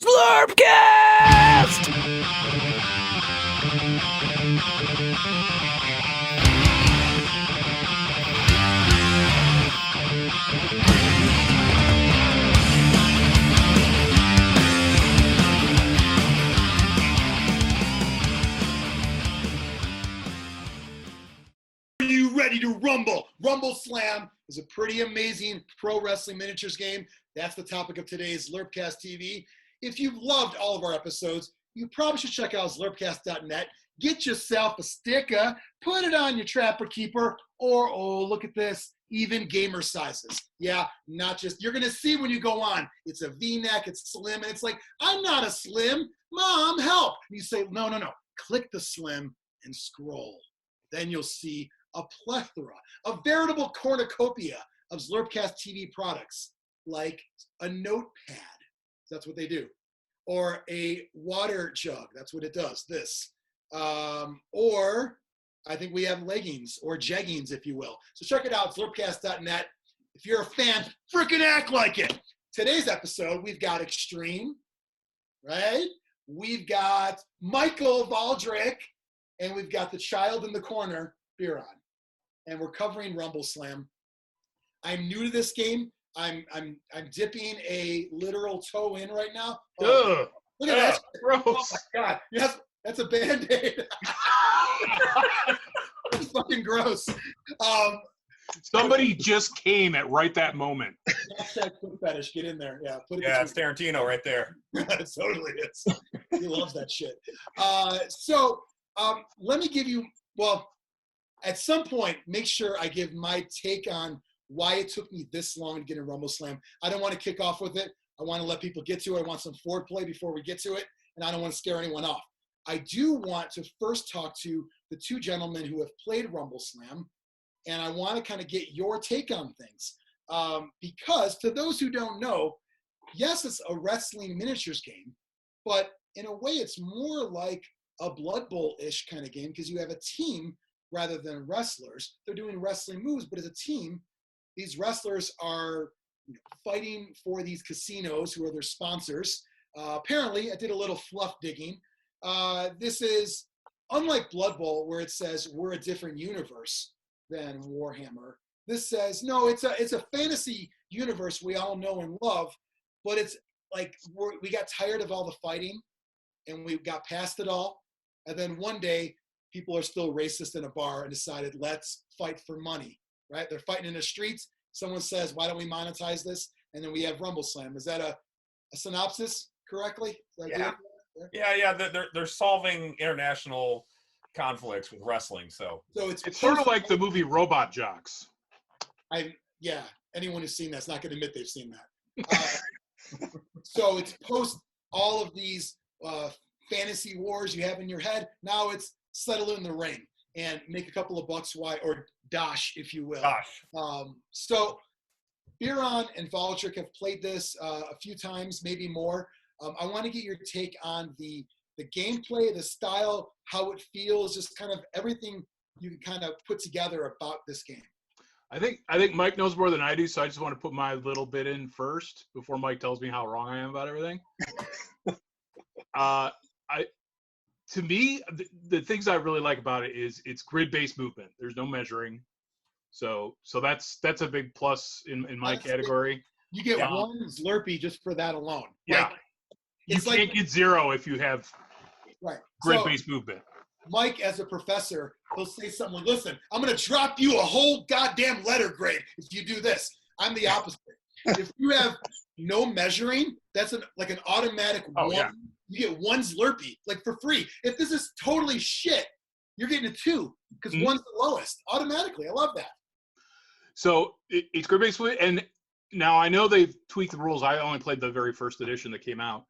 Zlurpcast! Are you ready to rumble? Rumbleslam is a pretty amazing pro wrestling miniatures game. That's the topic of today's Zlurpcast TV. If you've loved all of our episodes, you probably should check out Zlurpcast.net. Get yourself a sticker, put it on your Trapper Keeper, or, oh, look at this, even gamer sizes. Yeah, not just, you're going to see when you go on. It's a V-neck, it's slim, and it's like, I'm not a slim. Mom, help. And you say, no. Click the slim and scroll. Then you'll see a plethora, a veritable cornucopia of Zlurpcast TV products, like a notepad. That's what they do. Or a water jug. That's what it does, this. Or I think we have leggings or jeggings, if you will. So check it out, Zlurpcast.net. If you're a fan, freaking act like it. Today's episode, we've got Xtreme, right? We've got Michael Valdric, and we've got the child in the corner, Biran. And we're covering Rumbleslam. I'm new to this game. I'm dipping a literal toe in right now. Oh, look at that. Gross. Oh my God. Yes, that's a Band-Aid. That's fucking gross. Somebody just came at right that moment. Hashtag foot fetish. Get in there. Yeah. Put it Yeah, it's Tarantino right there. It totally is. He loves that shit. Let me give you, well, at some point, make sure I give my take on why it took me this long to get in Rumbleslam. I don't want to kick off with it. I want to let people get to it. I want some foreplay before we get to it, and I don't want to scare anyone off. I do want to first talk to the two gentlemen who have played Rumbleslam, and I want to kind of get your take on things. Because to those who don't know, yes, it's a wrestling miniatures game, but in a way it's more like a Blood Bowl-ish kind of game because you have a team rather than wrestlers. They're doing wrestling moves, but as a team, these wrestlers are fighting for these casinos who are their sponsors. Apparently, I did a little fluff digging. This is, unlike Blood Bowl, where it says we're a different universe than Warhammer. This says, no, it's a fantasy universe we all know and love, but it's like we got tired of all the fighting, and we got past it all. And then one day, people are still racist in a bar and decided, let's fight for money, right? They're fighting in the streets. Someone says, why don't we monetize this? And then we have Rumbleslam. Is that a synopsis correctly? Yeah. They're solving international conflicts with wrestling. So it's sort of like the movie Robot Jocks. Anyone who's seen that's not going to admit they've seen that. So it's post all of these fantasy wars you have in your head. Now it's settle in the ring and make a couple of bucks or dash, if you will. So Biran and Valdric have played this a few times, maybe more. I want to get your take on the gameplay, the style, how it feels, just kind of everything you can kind of put together about this game. I think Mike knows more than I do, so I just want to put my little bit in first before Mike tells me how wrong I am about everything. To me, the things I really like about it is it's grid-based movement. There's no measuring, so that's a big plus in my category. You get one Zlurpee just for that alone. Yeah, you can't get zero if you have grid-based movement. Mike, as a professor, he'll say something like, listen, I'm going to drop you a whole goddamn letter grade if you do this. I'm the opposite. If you have no measuring, that's like an automatic one. Yeah. You get one Zlurpee, like for free. If this is totally shit, you're getting a 2 because one's the lowest automatically. I love that. So it's grid-based, and now I know they've tweaked the rules. I only played the very first edition that came out.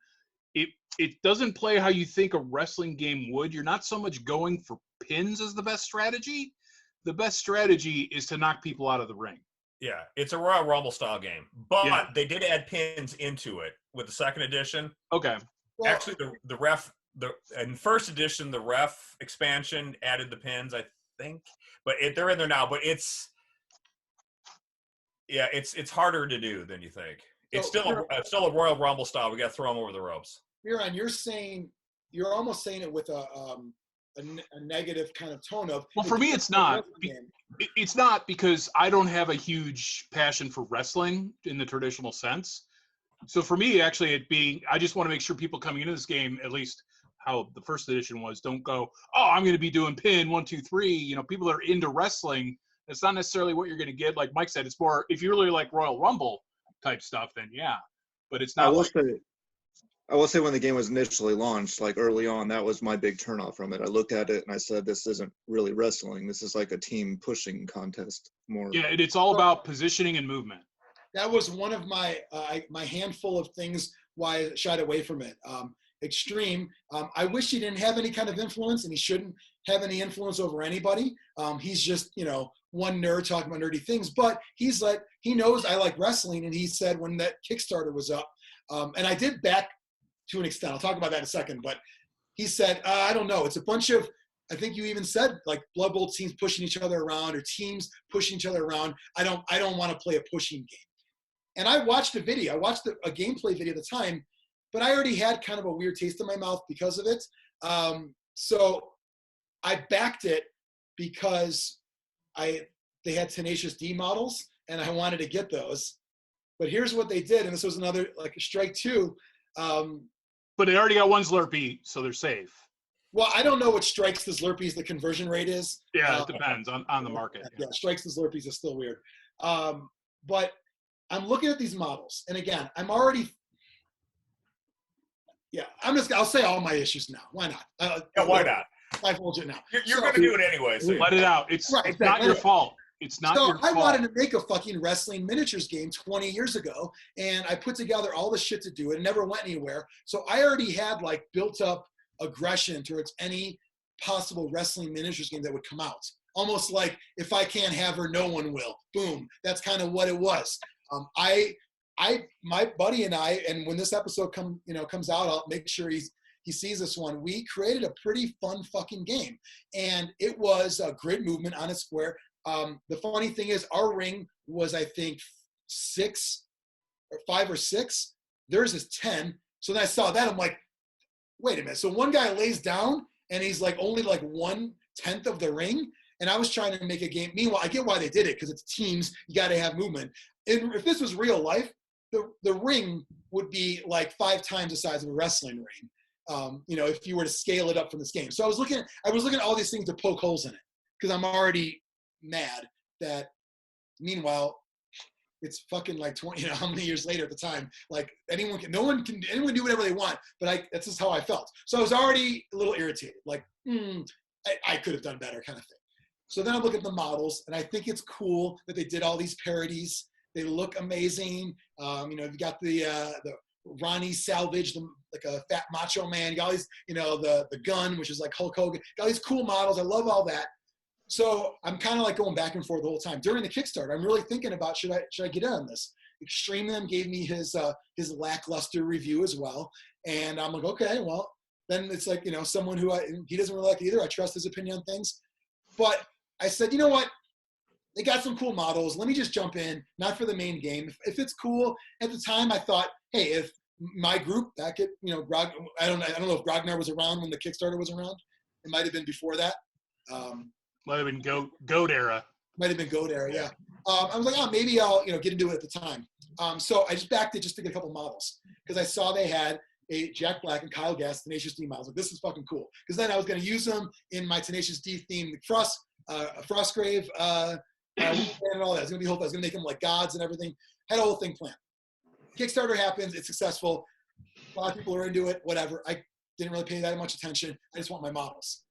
It doesn't play how you think a wrestling game would. You're not so much going for pins as the best strategy. The best strategy is to knock people out of the ring. Yeah, it's a Royal Rumble style game, but they did add pins into it with the second edition. Okay. Well, actually, in first edition, the ref expansion added the pins, I think, but they're in there now. But it's harder to do than you think. It's still a Royal Rumble style. We got to throw them over the ropes. Biran, you're almost saying it with a negative kind of tone of. Well, for me, it's not. It's not because I don't have a huge passion for wrestling in the traditional sense. So for me, actually, I just want to make sure people coming into this game, at least how the first edition was, don't go, oh, I'm going to be doing pin 1, 2, 3. You know, people that are into wrestling, that's not necessarily what you're going to get. Like Mike said, it's more, if you really like Royal Rumble type stuff, then yeah. But it's not I will say when the game was initially launched, like early on, that was my big turnoff from it. I looked at it and I said, this isn't really wrestling. This is like a team pushing contest more. Yeah, it's all about positioning and movement. That was one of my handful of things why I shied away from it. Xtreme, I wish he didn't have any kind of influence, and he shouldn't have any influence over anybody. He's just, one nerd talking about nerdy things, but he's like, he knows I like wrestling, and he said when that Kickstarter was up, and I did back to an extent, I'll talk about that in a second, but he said, I don't know, it's a bunch of, I think you even said like Blood Bowl teams pushing each other around, or teams pushing each other around. I don't want to play a pushing game. And I watched a video, a gameplay video at the time, but I already had kind of a weird taste in my mouth because of it. So I backed it because they had Tenacious D models, and I wanted to get those. But here's what they did, and this was another, like, strike two. But they already got one Zlurpee, so they're safe. Well, I don't know what strikes the Zlurpees the conversion rate is. Yeah, it depends on the market. Yeah, strikes the Zlurpees is still weird. But I'm looking at these models, and again, I'll say all my issues now. Why not? Why not? I told you now. You're going to do it anyway. So let it out. It's not your fault. It's not your fault. I wanted to make a fucking wrestling miniatures game 20 years ago, and I put together all the shit to do it. It never went anywhere. So I already had like built up aggression towards any possible wrestling miniatures game that would come out. Almost like, if I can't have her, no one will. Boom. That's kind of what it was. My buddy and I, and when this episode comes out, I'll make sure he sees this one. We created a pretty fun fucking game, and it was a grid movement on a square. The funny thing is, our ring was, I think, 5 or 6. Theirs is 10. So then I saw that, I'm like, wait a minute. So one guy lays down, and he's like only like 1/10 of the ring. And I was trying to make a game. Meanwhile, I get why they did it, because it's teams. You got to have movement. And if this was real life, the ring would be like 5 times the size of a wrestling ring. If you were to scale it up from this game. So I was looking at all these things to poke holes in it, because I'm already mad that, meanwhile, it's fucking like 20, how many years later at the time, like anyone can do whatever they want, but that's just how I felt. So I was already a little irritated, like, I could have done better kind of thing. So then I look at the models, and I think it's cool that they did all these parodies. They look amazing. You got the Ronnie Salvage, like a fat macho man. You got all these, the gun, which is like Hulk Hogan. Got all these cool models. I love all that. So I'm kind of like going back and forth the whole time. During the Kickstarter, I'm really thinking about, should I get in on this? Xtreme then gave me his lackluster review as well. And I'm like, okay, well, then it's like, someone who he doesn't really like either. I trust his opinion on things. But I said, you know what? They got some cool models. Let me just jump in, not for the main game. If it's cool, at the time I thought, hey, if my group back at, I don't know if Grognar was around when the Kickstarter was around. It might have been before that. Might have been Goat era. Might have been Goat era, yeah. I was like, maybe I'll get into it at the time. So I just backed it just to get a couple models, because I saw they had a Jack Black and Kyle Gass Tenacious D models. Like, this is fucking cool, because then I was going to use them in my Tenacious D themed Frostgrave and all that. It's going to be whole. I was going to make them like gods and everything. Had a whole thing planned. Kickstarter happens. It's successful. A lot of people are into it. Whatever. I didn't really pay that much attention. I just want my models.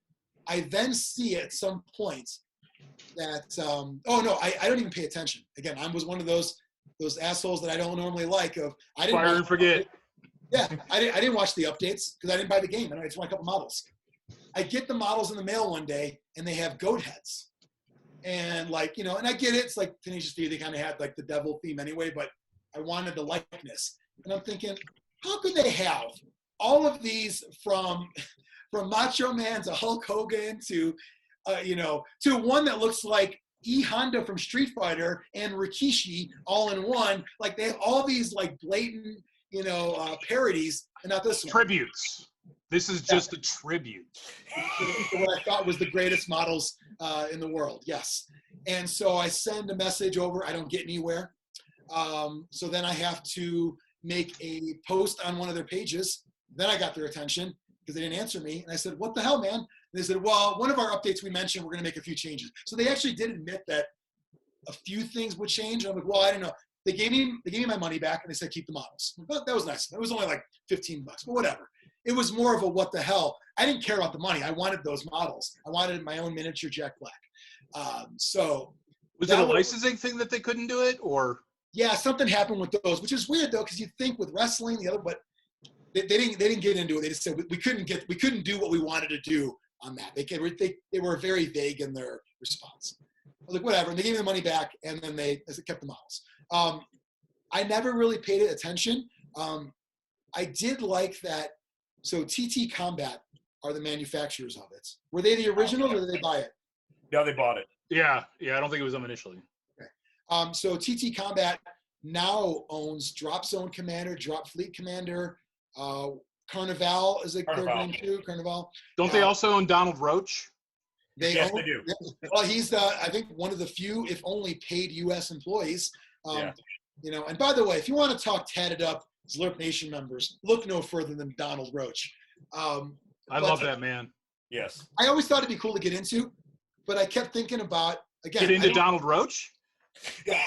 I then see at some point that I don't even pay attention. Again, I was one of those assholes that I don't normally like. I didn't fire and forget. Yeah, I didn't watch the updates because I didn't buy the game. I just want a couple models. I get the models in the mail one day, and they have goat heads. And and I get it. It's like Tenacious D. They kind of had like the devil theme anyway, but I wanted the likeness. And I'm thinking, how could they have all of these from Macho Man to Hulk Hogan to one that looks like E Honda from Street Fighter and Rikishi all in one. Like they have all these like blatant, parodies, and not this one. Tributes. This is just a tribute. What I thought was the greatest models in the world. Yes. And so I send a message over. I don't get anywhere. So then I have to make a post on one of their pages. Then I got their attention because they didn't answer me. And I said, what the hell, man? And they said, well, one of our updates we mentioned, we're going to make a few changes. So they actually did admit that a few things would change. I'm like, well, I don't know. They gave me my money back and they said, keep the models. But that was nice. It was only like $15, but whatever. It was more of a what the hell. I didn't care about the money. I wanted those models. I wanted my own miniature Jack Black. So was it a licensing thing that they couldn't do it, or? Yeah, something happened with those, which is weird though, because you think with wrestling, but they didn't get into it. They just said we couldn't do what we wanted to do on that. They were very vague in their response. I was like, whatever. And they gave me the money back, and then they kept the models. I never really paid attention. I did like that. So TT Combat are the manufacturers of it. Were they the original, or did they buy it? Yeah, they bought it. Yeah. I don't think it was them initially. Okay. So TT Combat now owns Drop Zone Commander, Drop Fleet Commander, Carnival is their name too. Carnival. Don't they also own Donald Roach? Yes, they do. Well, he's I think one of the few, if only, paid U.S. employees. And by the way, if you want to talk tatted up Zlurp Nation members, look no further than Donald Roach. I love that man. Yes. I always thought it'd be cool to get into, but I kept thinking about, again. Get into Donald Roach? Yeah.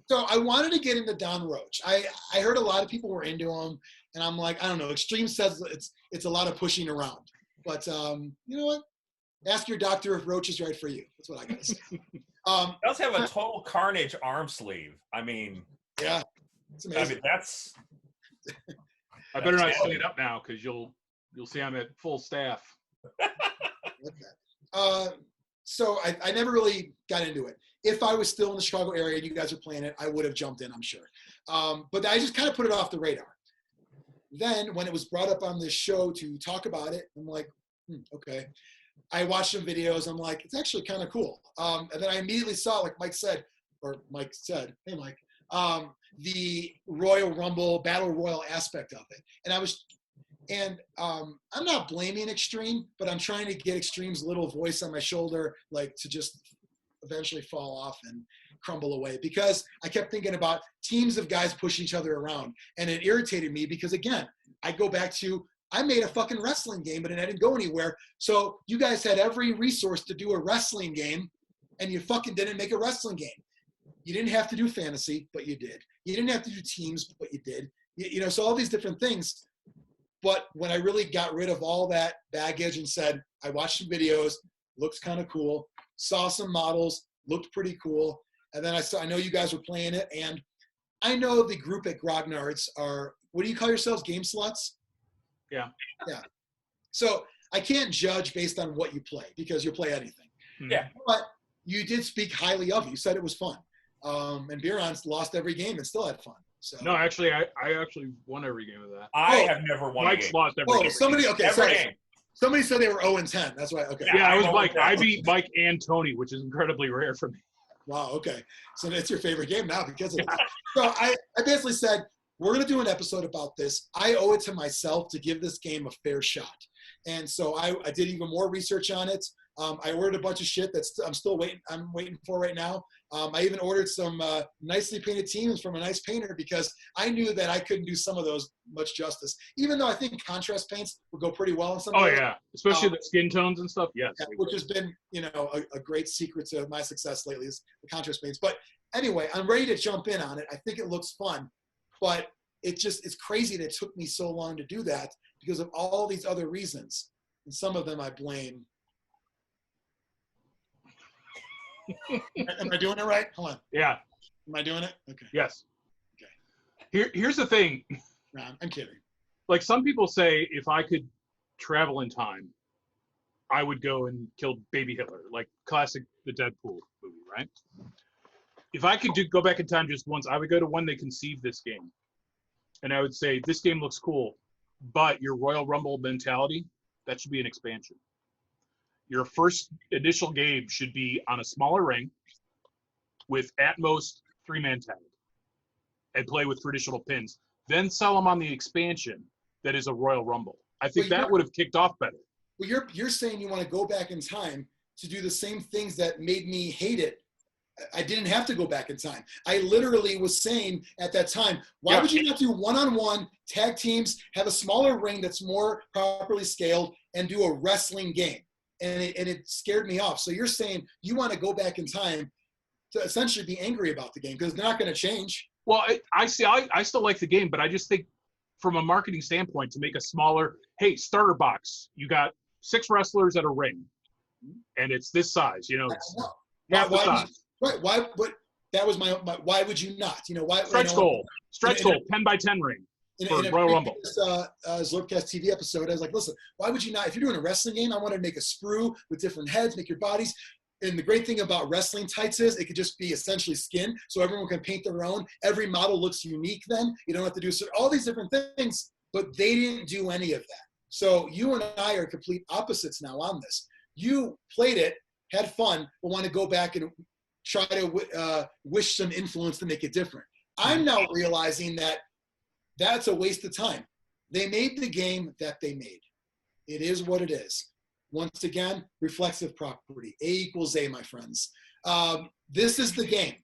So I wanted to get into Don Roach. I heard a lot of people were into him, and I'm like, I don't know. Xtreme says it's a lot of pushing around. But you know what? Ask your doctor if Roach is right for you. That's what I got to say. It does have a Total Carnage arm sleeve. I mean, yeah, it's amazing. That's. I better not clean it up now, because you'll see I'm at full staff. Okay. So I never really got into it. If I was still in the Chicago area and you guys were playing it, I would have jumped in, I'm sure. But I just kind of put it off the radar. Then when it was brought up on this show to talk about it, I'm like, okay. I watched some videos. I'm like, it's actually kind of cool. And then I immediately saw, like Mike said, hey, Mike, the Royal Rumble, Battle Royal aspect of it. And I'm not blaming Xtreme, but I'm trying to get Xtreme's little voice on my shoulder, like to just eventually fall off and crumble away, because I kept thinking about teams of guys pushing each other around, and it irritated me because, again, I go back to, I made a fucking wrestling game, but it didn't go anywhere. So you guys had every resource to do a wrestling game, and you fucking didn't make a wrestling game. You didn't have to do fantasy, but you did. You didn't have to do teams, but you did. So all these different things. But when I really got rid of all that baggage and said, I watched some videos, looks kind of cool, saw some models, looked pretty cool. And then I know you guys were playing it. And I know the group at Grognard's are, what do you call yourselves? Game sluts? Yeah. Yeah. So I can't judge based on what you play, because you'll play anything. Yeah. But you did speak highly of it. You said it was fun. And Biran's lost every game and still had fun. So. No, actually, I actually won every game of that. I have never won Mike's a game. lost every game. Somebody, okay, Every sorry. game. Somebody said they were 0-10. That's why, okay. Yeah, I was I'm Mike. over I that. beat Mike and Tony, which is incredibly rare for me. Wow, okay. So that's your favorite game now because of that. So I basically said, we're going to do an episode about this. I owe it to myself to give this game a fair shot. And so I did even more research on it. I ordered a bunch of shit I'm waiting for right now. I even ordered some nicely painted teams from a nice painter, because I knew that I couldn't do some of those much justice, even though I think contrast paints would go pretty well in some of those. Yeah, especially the skin tones and stuff. Yes, yeah, which has been, a great secret to my success lately is the contrast paints. But anyway, I'm ready to jump in on it. I think it looks fun, but it's crazy that it took me so long to do that because of all these other reasons. And some of them I blame. Am I doing it right? Hold on. Yeah. Am I doing it? Okay. Yes. Okay. Here's the thing. No, I'm kidding. Like, some people say, if I could travel in time, I would go and kill baby Hitler, like classic the Deadpool movie, right? If I could go back in time just once, I would go to when they conceived this game, and I would say, this game looks cool, but your Royal Rumble mentality, that should be an expansion. your first initial game should be on a smaller ring with at most 3-man tag and play with traditional pins. Then sell them on the expansion that is a Royal Rumble. I think that would have kicked off better. Well, you're saying you want to go back in time to do the same things that made me hate it. I didn't have to go back in time. I literally was saying at that time, why would you not do one-on-one tag teams, have a smaller ring that's more properly scaled, and do a wrestling game? And it scared me off. So you're saying you want to go back in time to essentially be angry about the game because they're not going to change. Well, I still like the game, but I just think from a marketing standpoint to make a smaller, hey, starter box, you got 6 wrestlers at a ring, and it's this size, half the size. Right? Why? But that was my. Why would you not? Why? Stretch goal, 10 by 10 ring for Royal Rumble. Zlurpcast TV episode, I was like, listen, why would you not? If you're doing a wrestling game, I want to make a sprue with different heads, make your bodies. And the great thing about wrestling tights is it could just be essentially skin, so everyone can paint their own. Every model looks unique then. You don't have to do all these different things, but they didn't do any of that. So you and I are complete opposites now on this. You played it, had fun, but want to go back and try to wish some influence to make it different. I'm now realizing that that's a waste of time. They made the game that they made. It is what it is. Once again, reflexive property. A equals A, my friends. This is the game.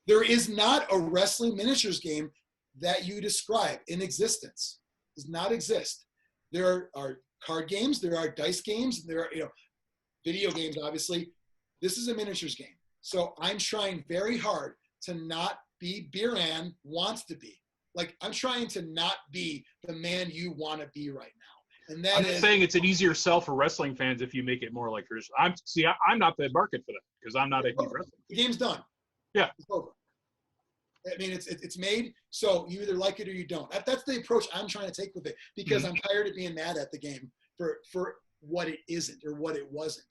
There is not a wrestling miniatures game that you describe in existence. It does not exist. There are card games. There are dice games. There are video games, obviously. This is a miniatures game. So I'm trying very hard to not be Biran wants to be. Like, I'm trying to not be the man you want to be right now. And I'm saying it's an easier sell for wrestling fans if you make it more like yours. I'm not the market for that because I'm not a huge wrestler. The game's done. Yeah. It's over. I mean, it's made, so you either like it or you don't. That's the approach I'm trying to take with it because I'm tired of being mad at the game for what it isn't or what it wasn't.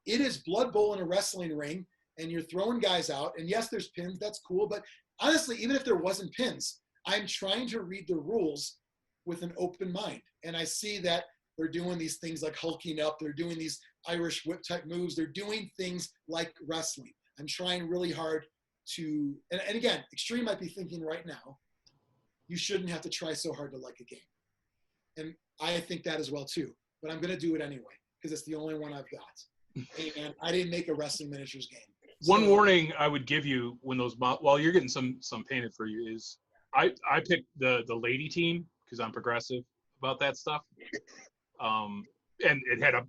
It is Blood Bowl in a wrestling ring, and you're throwing guys out. And yes, there's pins. That's cool. But honestly, even if there wasn't pins, I'm trying to read the rules with an open mind. And I see that they're doing these things like hulking up. They're doing these Irish whip type moves. They're doing things like wrestling. I'm trying really hard to, and again, Xtreme might be thinking right now, you shouldn't have to try so hard to like a game. And I think that as well too. But I'm going to do it anyway because it's the only one I've got. And I didn't make a wrestling miniatures game. One warning I would give you when those while you're getting some painted for you is I picked the lady team because I'm progressive about that stuff. And it had a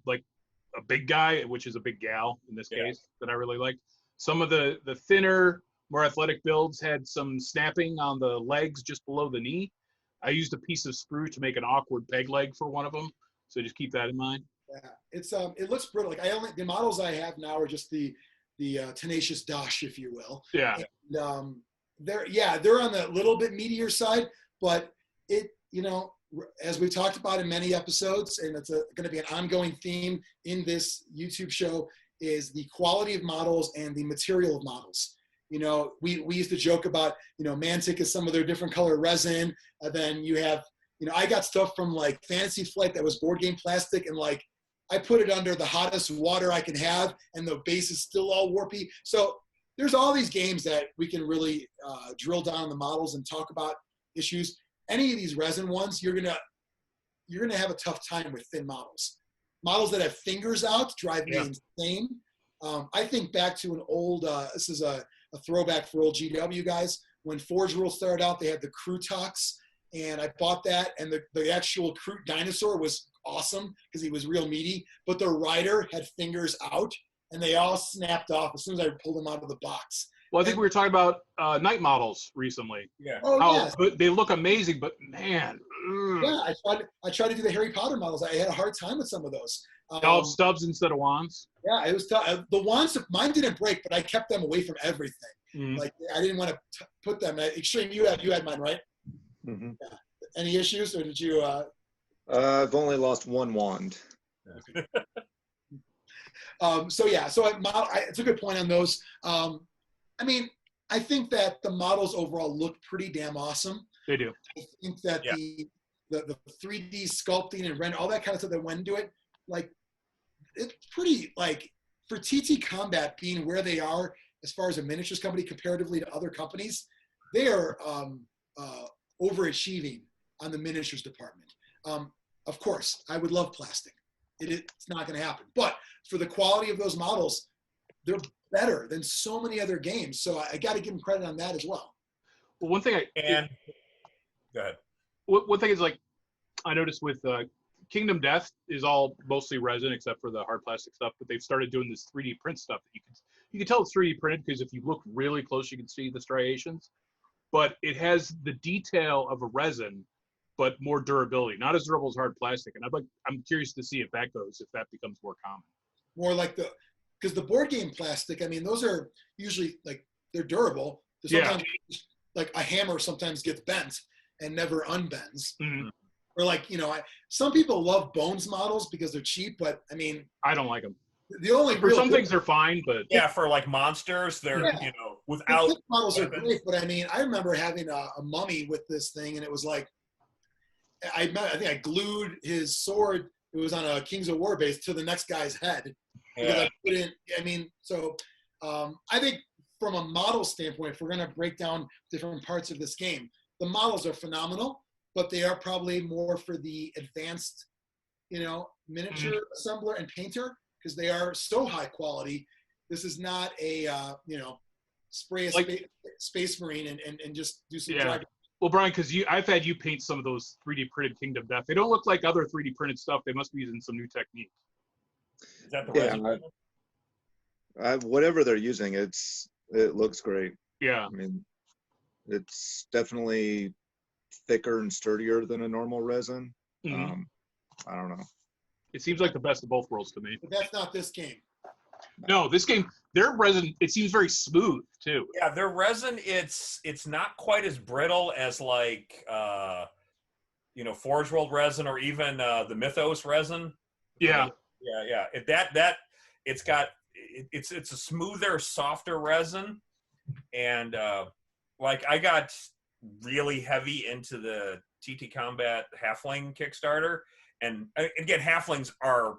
big guy, which is a big gal in this case, that I really liked. Some of the thinner, more athletic builds had some snapping on the legs just below the knee. I used a piece of sprue to make an awkward peg leg for one of them, so just keep that in mind. Yeah, it's it looks brittle. Like the models I have now are just the tenacious Dosh, if you will. Yeah. And, they're on the little bit meatier side, but it, as we talked about in many episodes, and it's going to be an ongoing theme in this YouTube show, is the quality of models and the material of models. We used to joke about, Mantic is some of their different color resin. And then you have, I got stuff from like Fantasy Flight that was board game plastic, and like I put it under the hottest water I can have, and the base is still all warpy. So there's all these games that we can really drill down the models and talk about issues. Any of these resin ones, you're gonna have a tough time with thin models. Models that have fingers out drive me insane. I think back to an old, this is a throwback for old GW guys. When Forge World started out, they had the Crutox, and I bought that, and the actual Crute dinosaur was awesome because he was real meaty, but the rider had fingers out, and they all snapped off as soon as I pulled them out of the box. Well, I think we were talking about night models recently. Yeah. Oh, yes. But they look amazing, but man. Yeah, I tried to do the Harry Potter models. I had a hard time with some of those. Stubs instead of wands. Yeah, it was tough. The wands, mine didn't break, but I kept them away from everything. Mm-hmm. Like I didn't want to put them at Xtreme. You had mine, right? Mm-hmm. Yeah. Any issues, or did you? I've only lost one wand. So it's a good point on those. I mean, I think that the models overall look pretty damn awesome. They do. I think that the 3D sculpting and render, all that kind of stuff that went into it, like it's pretty, like, for TT Combat being where they are as far as a miniatures company comparatively to other companies, they are overachieving on the miniatures department. Of course, I would love plastic. It's not going to happen. But for the quality of those models, they're better than so many other games. So I got to give them credit on that as well. Well, one thing go ahead. One thing is, like, I noticed with Kingdom Death is all mostly resin except for the hard plastic stuff, but they've started doing this 3D print stuff that you can tell it's 3D printed because if you look really close, you can see the striations. But it has the detail of a resin, but more durability, not as durable as hard plastic. And I'm curious to see if that becomes more common. More like because the board game plastic, I mean, those are usually, like, they're durable. Sometimes, like, a hammer sometimes gets bent and never unbends. Mm-hmm. Or, like, some people love Bones models because they're cheap, but I mean, I don't like them. The only for some things they're fine, but yeah, for like monsters, they're without the models are great. But I mean, I remember having a mummy with this thing, and it was like, I think I glued his sword. It was on a Kings of War base to the next guy's head. Yeah. I think from a model standpoint, if we're going to break down different parts of this game, the models are phenomenal, but they are probably more for the advanced, miniature assembler and painter, because they are so high quality. This is not a, spray a space marine and just do some driving. Well, Brian, because I've had you paint some of those 3D printed Kingdom Death. They don't look like other 3D printed stuff. They must be using some new technique. Is that the resin? Whatever they're using, it looks great. Yeah. I mean, it's definitely thicker and sturdier than a normal resin. Mm-hmm. I don't know. It seems like the best of both worlds to me. But that's not this game. No, this game, their resin, it seems very smooth too. Yeah, their resin, it's not quite as brittle as like Forge World resin or even the Mythos resin. Yeah. Yeah. It's a smoother, softer resin, and I got really heavy into the TT Combat Halfling Kickstarter, and again, Halflings are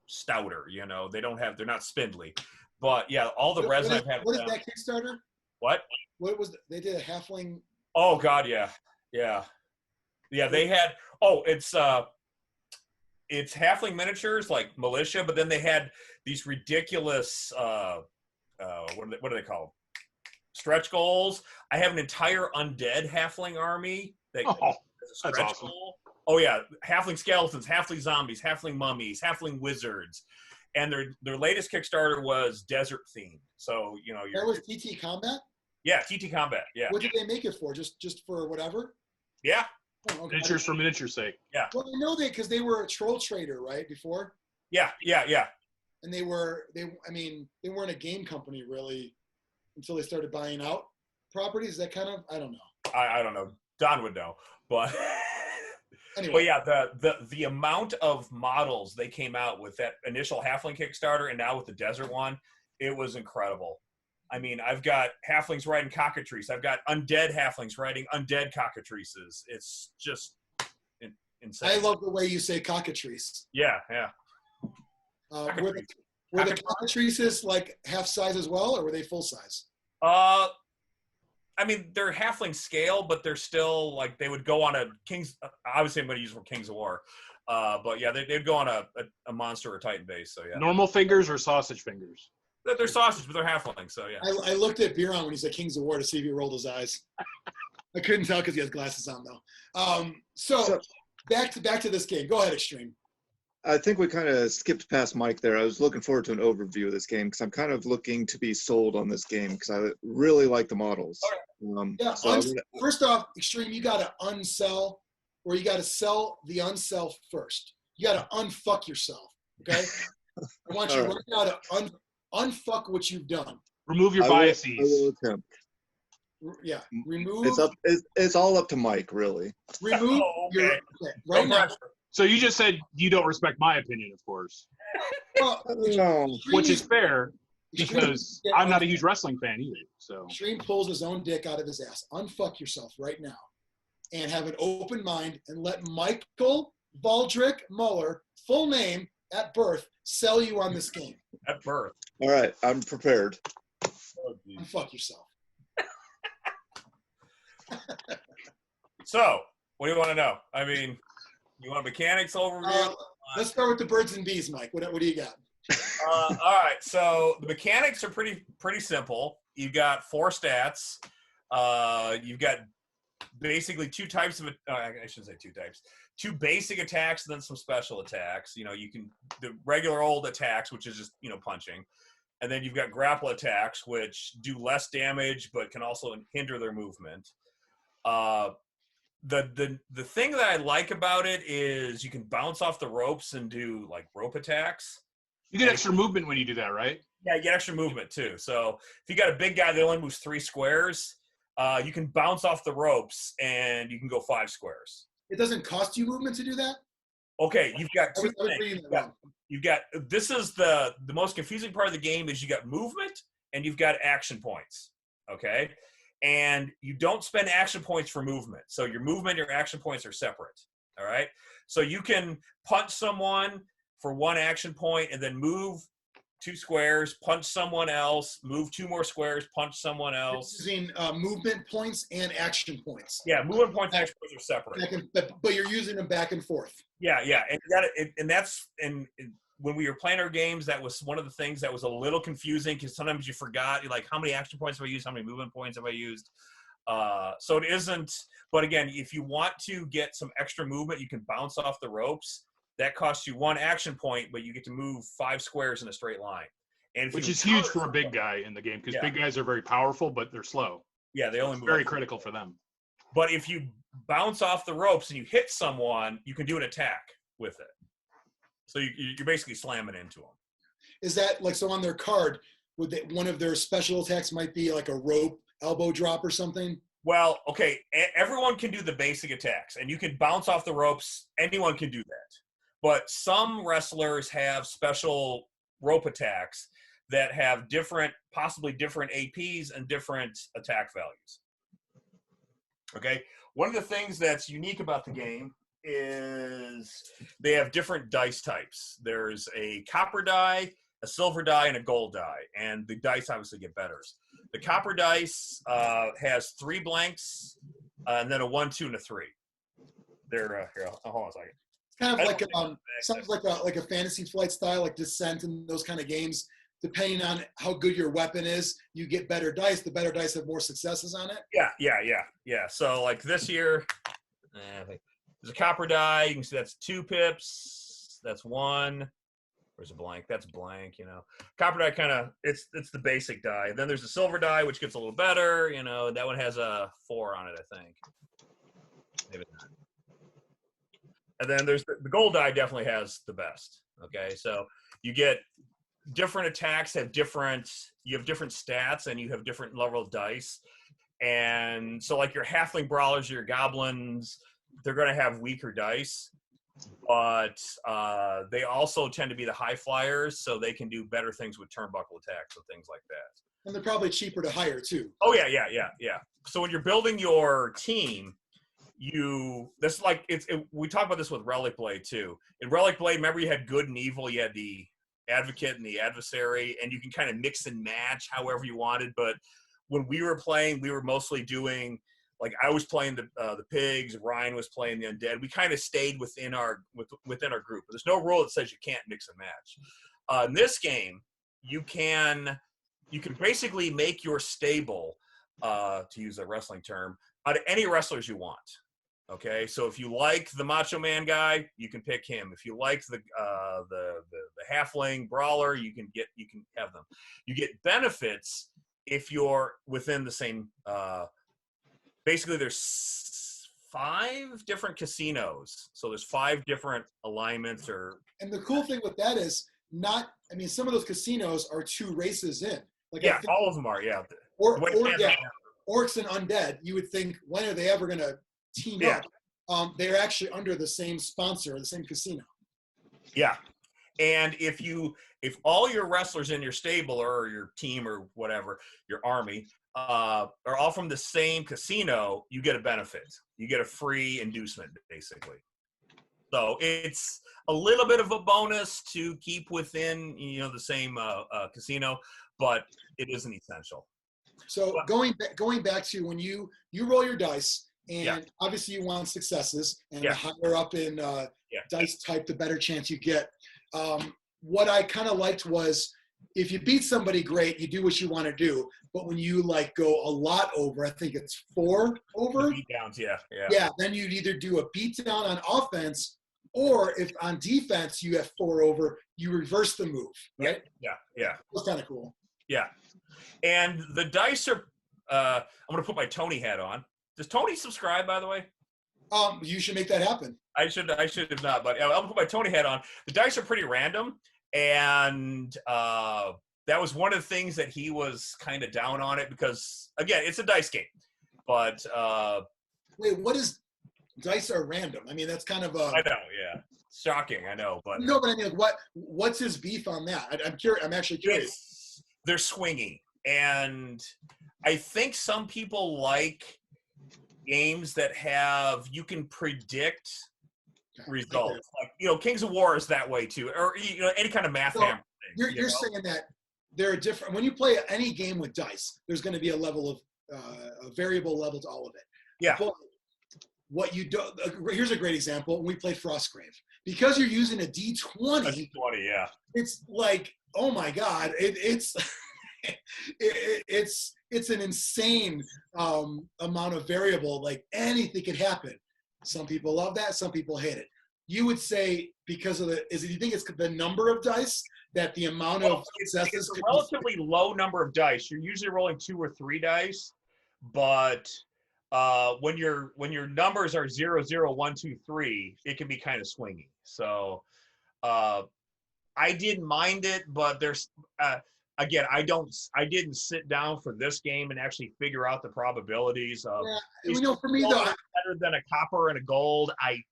stouter, they're not spindly, but yeah, all the resin I've had. What is that Kickstarter? What they did a Halfling? Oh God, yeah. They had it's Halfling miniatures like Militia, but then they had these ridiculous what are they called? Stretch goals. I have an entire undead Halfling army that that's awesome. Goal. Oh yeah, Halfling skeletons, Halfling zombies, Halfling mummies, Halfling wizards, and their latest Kickstarter was desert themed. So that was TT Combat. Yeah, TT Combat. Yeah. What did they make it for? Just for whatever? Yeah. Oh, okay. Miniatures for miniature's sake. Yeah. Well, I know because they were a troll trader, right? Before. Yeah. And they weren't a game company really until they started buying out properties. Is that kind of, I don't know. I don't know. Don would know, but. Anyway. But yeah, the amount of models they came out with that initial Halfling Kickstarter and now with the desert one, it was incredible. I mean, I've got Halflings riding cockatrices. I've got undead Halflings riding undead cockatrices. It's just insane. I love the way you say cockatrice. Yeah. Were the cockatrices like half size as well, or were they full size? I mean, they're Halfling scale, but they're still like they would go on a King's. Obviously, I'm going to use for Kings of War, but yeah, they'd go on a monster or Titan base. So yeah, normal fingers or sausage fingers. They're sausage, but they're Halfling. So yeah. I looked at Biran when he said Kings of War to see if he rolled his eyes. I couldn't tell because he has glasses on though. So back to this game. Go ahead, Xtreme. I think we kind of skipped past Mike there. I was looking forward to an overview of this game because I'm kind of looking to be sold on this game because I really like the models. First off, Xtreme, you got to unsell, or you got to sell the unsell first. You got to unfuck yourself, okay? I want you right now to unfuck what you've done. Remove your biases. I will attempt. Yeah, remove. It's all up to Mike, really. Remove right now. So you just said you don't respect my opinion, of course. Well, no. Which is fair because I'm not a huge wrestling fan either. So Xtreme pulls his own dick out of his ass. Unfuck yourself right now, and have an open mind, and let Michael Valdric Muller, full name, at birth sell you on this game? At birth. All right, I'm prepared. Oh, geez. Fuck yourself. So, what do you want to know? I mean, you want a mechanics overview? Let's start with the birds and bees, Mike. What do you got? All right. So the mechanics are pretty simple. You've got 4 stats. You've got basically 2 types of I shouldn't say 2 types. 2 basic attacks and then some special attacks. You know, you can the regular old attacks, which is just punching, and then you've got grapple attacks, which do less damage but can also hinder their movement. The thing that I like about it is you can bounce off the ropes and do like rope attacks. You get extra movement when you do that, right? Yeah, you get extra movement too. So if you got a big guy that only moves 3 squares, you can bounce off the ropes and you can go 5 squares. It doesn't cost you movement to do that? Okay, you've got I 2 was things. reading that wrong. You've got this is the most confusing part of the game is you got movement and you've got action points. Okay? And you don't spend action points for movement. So your movement, your action points are separate. All right? So you can punch someone for 1 action point and then move 2 squares, punch someone else, move 2 more squares, punch someone else. Using movement points and action points. Yeah, movement points and action points are separate. But you're using them back and forth. Yeah, and when we were playing our games, that was one of the things that was a little confusing because sometimes you forgot, you're like, how many action points have I used? How many movement points have I used? So it isn't, but again, if you want to get some extra movement, you can bounce off the ropes. That costs you 1 action point, but you get to move 5 squares in a straight line. And Which is huge for a big guy in the game because big guys are very powerful, but they're slow. Yeah, they only move. Very critical for them. But if you bounce off the ropes and you hit someone, you can do an attack with it. So you're basically slamming into them. Is that like, so on their card, one of their special attacks might be like a rope elbow drop or something? Well, okay, everyone can do the basic attacks, and you can bounce off the ropes. Anyone can do that. But some wrestlers have special rope attacks that have possibly different APs and different attack values. Okay? One of the things that's unique about the game is they have different dice types. There's a copper die, a silver die, and a gold die. And the dice obviously get better. The copper dice has 3 blanks, and then a 1, 2, and a 3. They're here. Hold on a second. It's kind of like sounds like a Fantasy Flight style, like Descent and those kind of games. Depending on how good your weapon is, you get better dice. The better dice have more successes on it. Yeah. So like this year, there's a copper die. You can see that's 2 pips. That's 1. Where's a blank? That's blank. Copper die kind of it's the basic die. Then there's a silver die, which gets a little better. That one has a 4 on it, I think. Maybe not. And then there's the gold die definitely has the best. Okay, so you get different attacks you have different stats and you have different level of dice. And so like your halfling brawlers, your goblins, they're going to have weaker dice, but they also tend to be the high flyers, so they can do better things with turnbuckle attacks and things like that. And they're probably cheaper to hire too. Oh yeah. So when you're building your team, we talk about this with Relic Blade too. In Relic Blade, remember you had good and evil, you had the advocate and the adversary, and you can kind of mix and match however you wanted. But when we were playing, we were mostly doing, like, I was playing the pigs, Ryan was playing the undead. We kind of stayed within our group. There's no rule that says you can't mix and match. In this game, you can basically make your stable, to use a wrestling term, out of any wrestlers you want. Okay, so if you like the Macho Man guy, you can pick him. If you like the halfling brawler, you can have them. You get benefits if you're within the same. Basically, there's 5 different casinos, so there's 5 different alignments. And the cool thing with that is some of those casinos are 2 races in. Like all of them are. Yeah. Orcs and undead. You would think, when are they ever going to team up? They're actually under the same sponsor, the same casino. Yeah. And if all your wrestlers in your stable or your team or whatever, your army, are all from the same casino, you get a benefit. You get a free inducement, basically. So it's a little bit of a bonus to keep within, the same casino, but it isn't essential. So going back to when you roll your dice, and Yeah. obviously you want successes, and Yeah. the higher up in Yeah. dice type, the better chance you get. What I kind of liked was if you beat somebody, great, you do what you want to do. But when you go a lot over, I think it's 4 over. Beat downs, yeah. Yeah, then you'd either do a beat down on offense, or if on defense you have 4 over, you reverse the move, right? Yeah. That's kind of cool. Yeah. And the dice are, I'm going to put my Tony hat on. Does Tony subscribe, by the way? You should make that happen. I should have not, but I'll put my Tony hat on. The dice are pretty random, and that was one of the things that he was kind of down on it because, again, it's a dice game. But wait, what is dice are random? I mean, that's kind of I know, yeah, shocking, I know, but no, but I mean, what's his beef on that? I'm curious. I'm actually curious. They're swinging, and I think some people like games that you can predict results. Like, Kings of War is that way too, or any kind of math hammer thing. You're saying that there are different. When you play any game with dice, there's going to be a level of a variable level to all of it. Yeah. But what you do, here's a great example. When we play Frostgrave, because you're using a D20. A D20, yeah. It's like, oh my God, it's it's an insane amount of variable. Like anything could happen. Some people love that. Some people hate it. You would say because of do you think it's the number of dice that the amount of successes? It's a relatively low number of dice. You're usually rolling 2 or 3 dice, but when your numbers are 0, 0, 1, 2, 3, it can be kind of swingy. So I didn't mind it, but there's again, I didn't sit down for this game and actually figure out the probabilities of. Yeah, for me though, better than a copper and a gold. I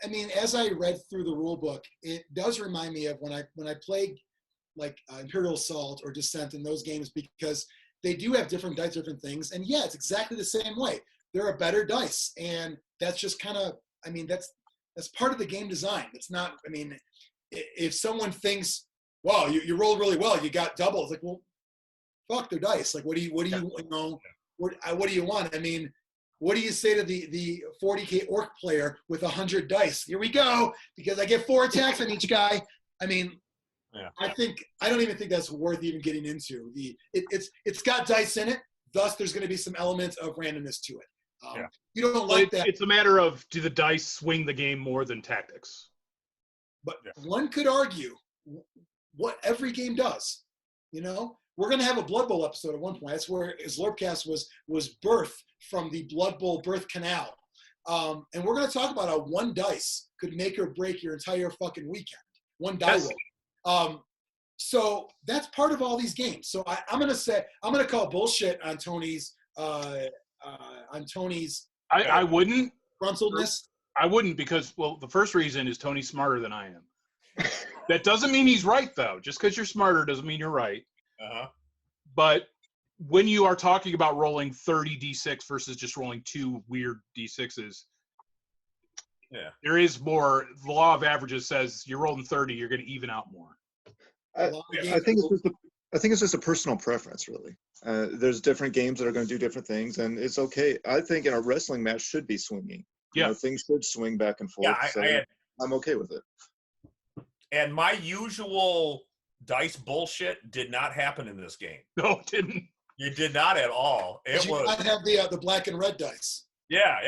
mean, as I read through the rule book, it does remind me of when I played like Imperial Assault or Descent in those games, because they do have different dice, different things, and yeah, it's exactly the same way. There are better dice, and that's just kind of, I mean, that's part of the game design. It's not, I mean, if someone thinks, wow, you rolled really well, you got double, it's like, well, fuck their dice. Like, what do you what do you want? I mean, what do you say to the 40K orc player with 100 dice? Here we go, because I get 4 attacks on each guy. I mean, yeah. I don't even think that's worth even getting into. It's got dice in it, thus there's going to be some element of randomness to it. You don't like that. It's a matter of, do the dice swing the game more than tactics? But one could argue what every game does. We're going to have a Blood Bowl episode at one point. That's where Zlurpcast was birthed from the Blood Bowl birth canal. And we're going to talk about how one dice could make or break your entire fucking weekend. One die roll. So that's part of all these games. So I'm going to call bullshit on Tony's I wouldn't. Gruntledness. I wouldn't, because, well, the first reason is Tony's smarter than I am. That doesn't mean he's right, though. Just because you're smarter doesn't mean you're right. Uh-huh. But when you are talking about rolling 30 D6 versus just rolling 2 weird D6s, there is more. The law of averages says you're rolling 30, you're going to even out more. I think it's just a personal preference, really. There's different games that are going to do different things, and it's okay. I think in a wrestling match should be swinging. Yeah, things should swing back and forth. I'm okay with it. And my usual dice bullshit did not happen in this game. No, it didn't. It did not at all. It was. Not have the black and red dice. Yeah.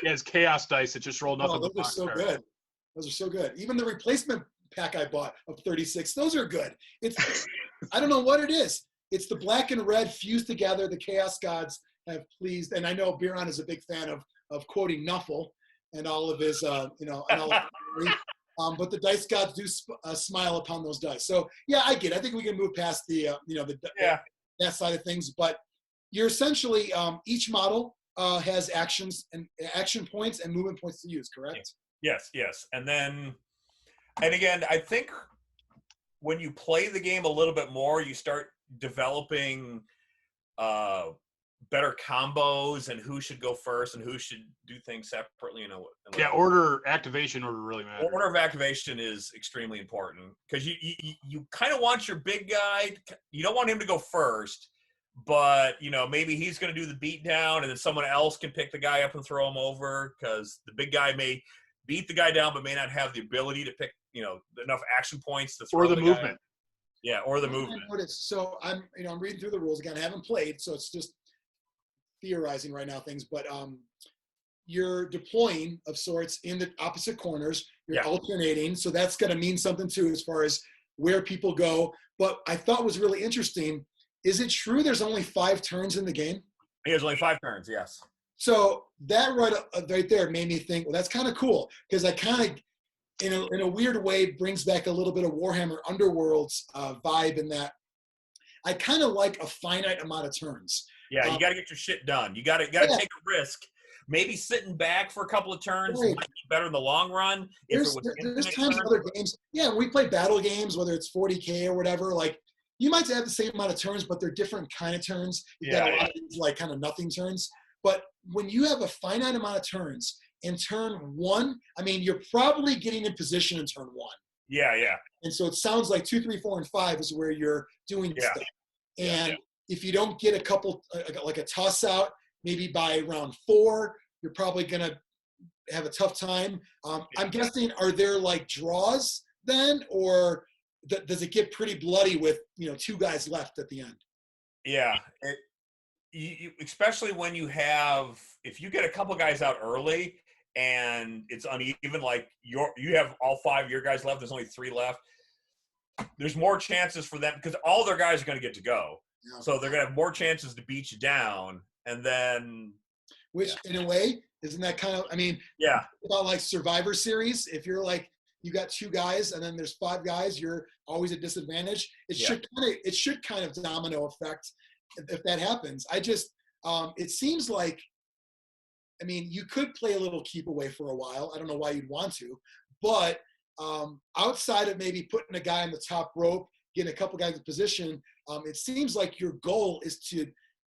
It's chaos dice. It just rolled nothing. Those are so good. Those are so good. Even the replacement pack I bought of 36, those are good. It's I don't know what it is. It's the black and red fused together. The chaos gods have pleased, and I know Biran is a big fan of quoting Nuffle and all of his but the dice gods do smile upon those dice. So yeah, I get it. I think we can move past that side of things. But you're essentially each model has actions and action points and movement points to use. Correct? Yes. And again, I think when you play the game a little bit more, you start developing better combos and who should go first and who should do things separately. Yeah, activation order really matters. Order of activation is extremely important because you kind of want your big guy. You don't want him to go first, but maybe he's going to do the beat down, and then someone else can pick the guy up and throw him over because the big guy may beat the guy down, but may not have the ability to pick enough action points to throw the movement. Yeah, or the movement. So I'm reading through the rules again. I haven't played, so it's just theorizing right now things. But you're deploying of sorts in the opposite corners. You're alternating, so that's going to mean something too as far as where people go. But I thought was really interesting. Is it true there's only 5 turns in the game? There's only 5 turns. Yes. So that right there made me think, well, that's kind of cool because I kind of, in a weird way, brings back a little bit of Warhammer Underworld's vibe in that I kind of like a finite amount of turns. Yeah, you got to get your shit done. You got to take a risk. Maybe sitting back for a couple of turns might be better in the long run. There's times in other games, when we play battle games, whether it's 40K or whatever, like you might have the same amount of turns, but they're different kind of turns. You got a lot of these, like kind of nothing turns. But when you have a finite amount of turns in turn 1, I mean, you're probably getting in position in turn 1. Yeah. And so it sounds like 2, 3, 4, and 5 is where you're doing stuff. And if you don't get a couple, like a toss out, maybe by round 4, you're probably going to have a tough time. I'm guessing, are there like draws then, or does it get pretty bloody with 2 guys left at the end? Yeah. You, especially when if you get a couple guys out early and it's uneven, like you have all 5 of your guys left, there's only 3 left. There's more chances for them because all their guys are going to get to go. Yeah. So they're going to have more chances to beat you down. And then. Which in a way, isn't that kind of, about like Survivor Series, if you're like, you got 2 guys and then there's 5 guys, you're always at disadvantage. It should kind of domino effect if that happens. I just, it seems like, you could play a little keep away for a while. I don't know why you'd want to, but outside of maybe putting a guy on the top rope, getting a couple guys in position, it seems like your goal is to,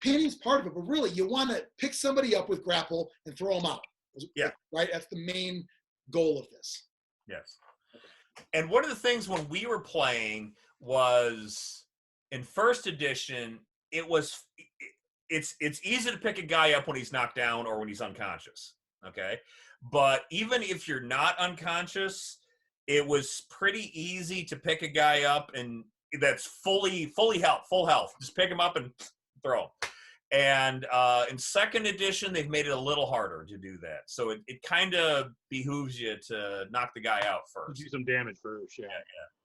pinning's part of it, but really you want to pick somebody up with grapple and throw them out. Yeah. Right? That's the main goal of this. Yes. And one of the things when we were playing was in first edition, it's easy to pick a guy up when he's knocked down or when he's unconscious. Okay. But even if you're not unconscious, it was pretty easy to pick a guy up and that's full health. Just pick him up and throw him. And in second edition, they've made it a little harder to do that. So it kind of behooves you to knock the guy out first. Do some damage first,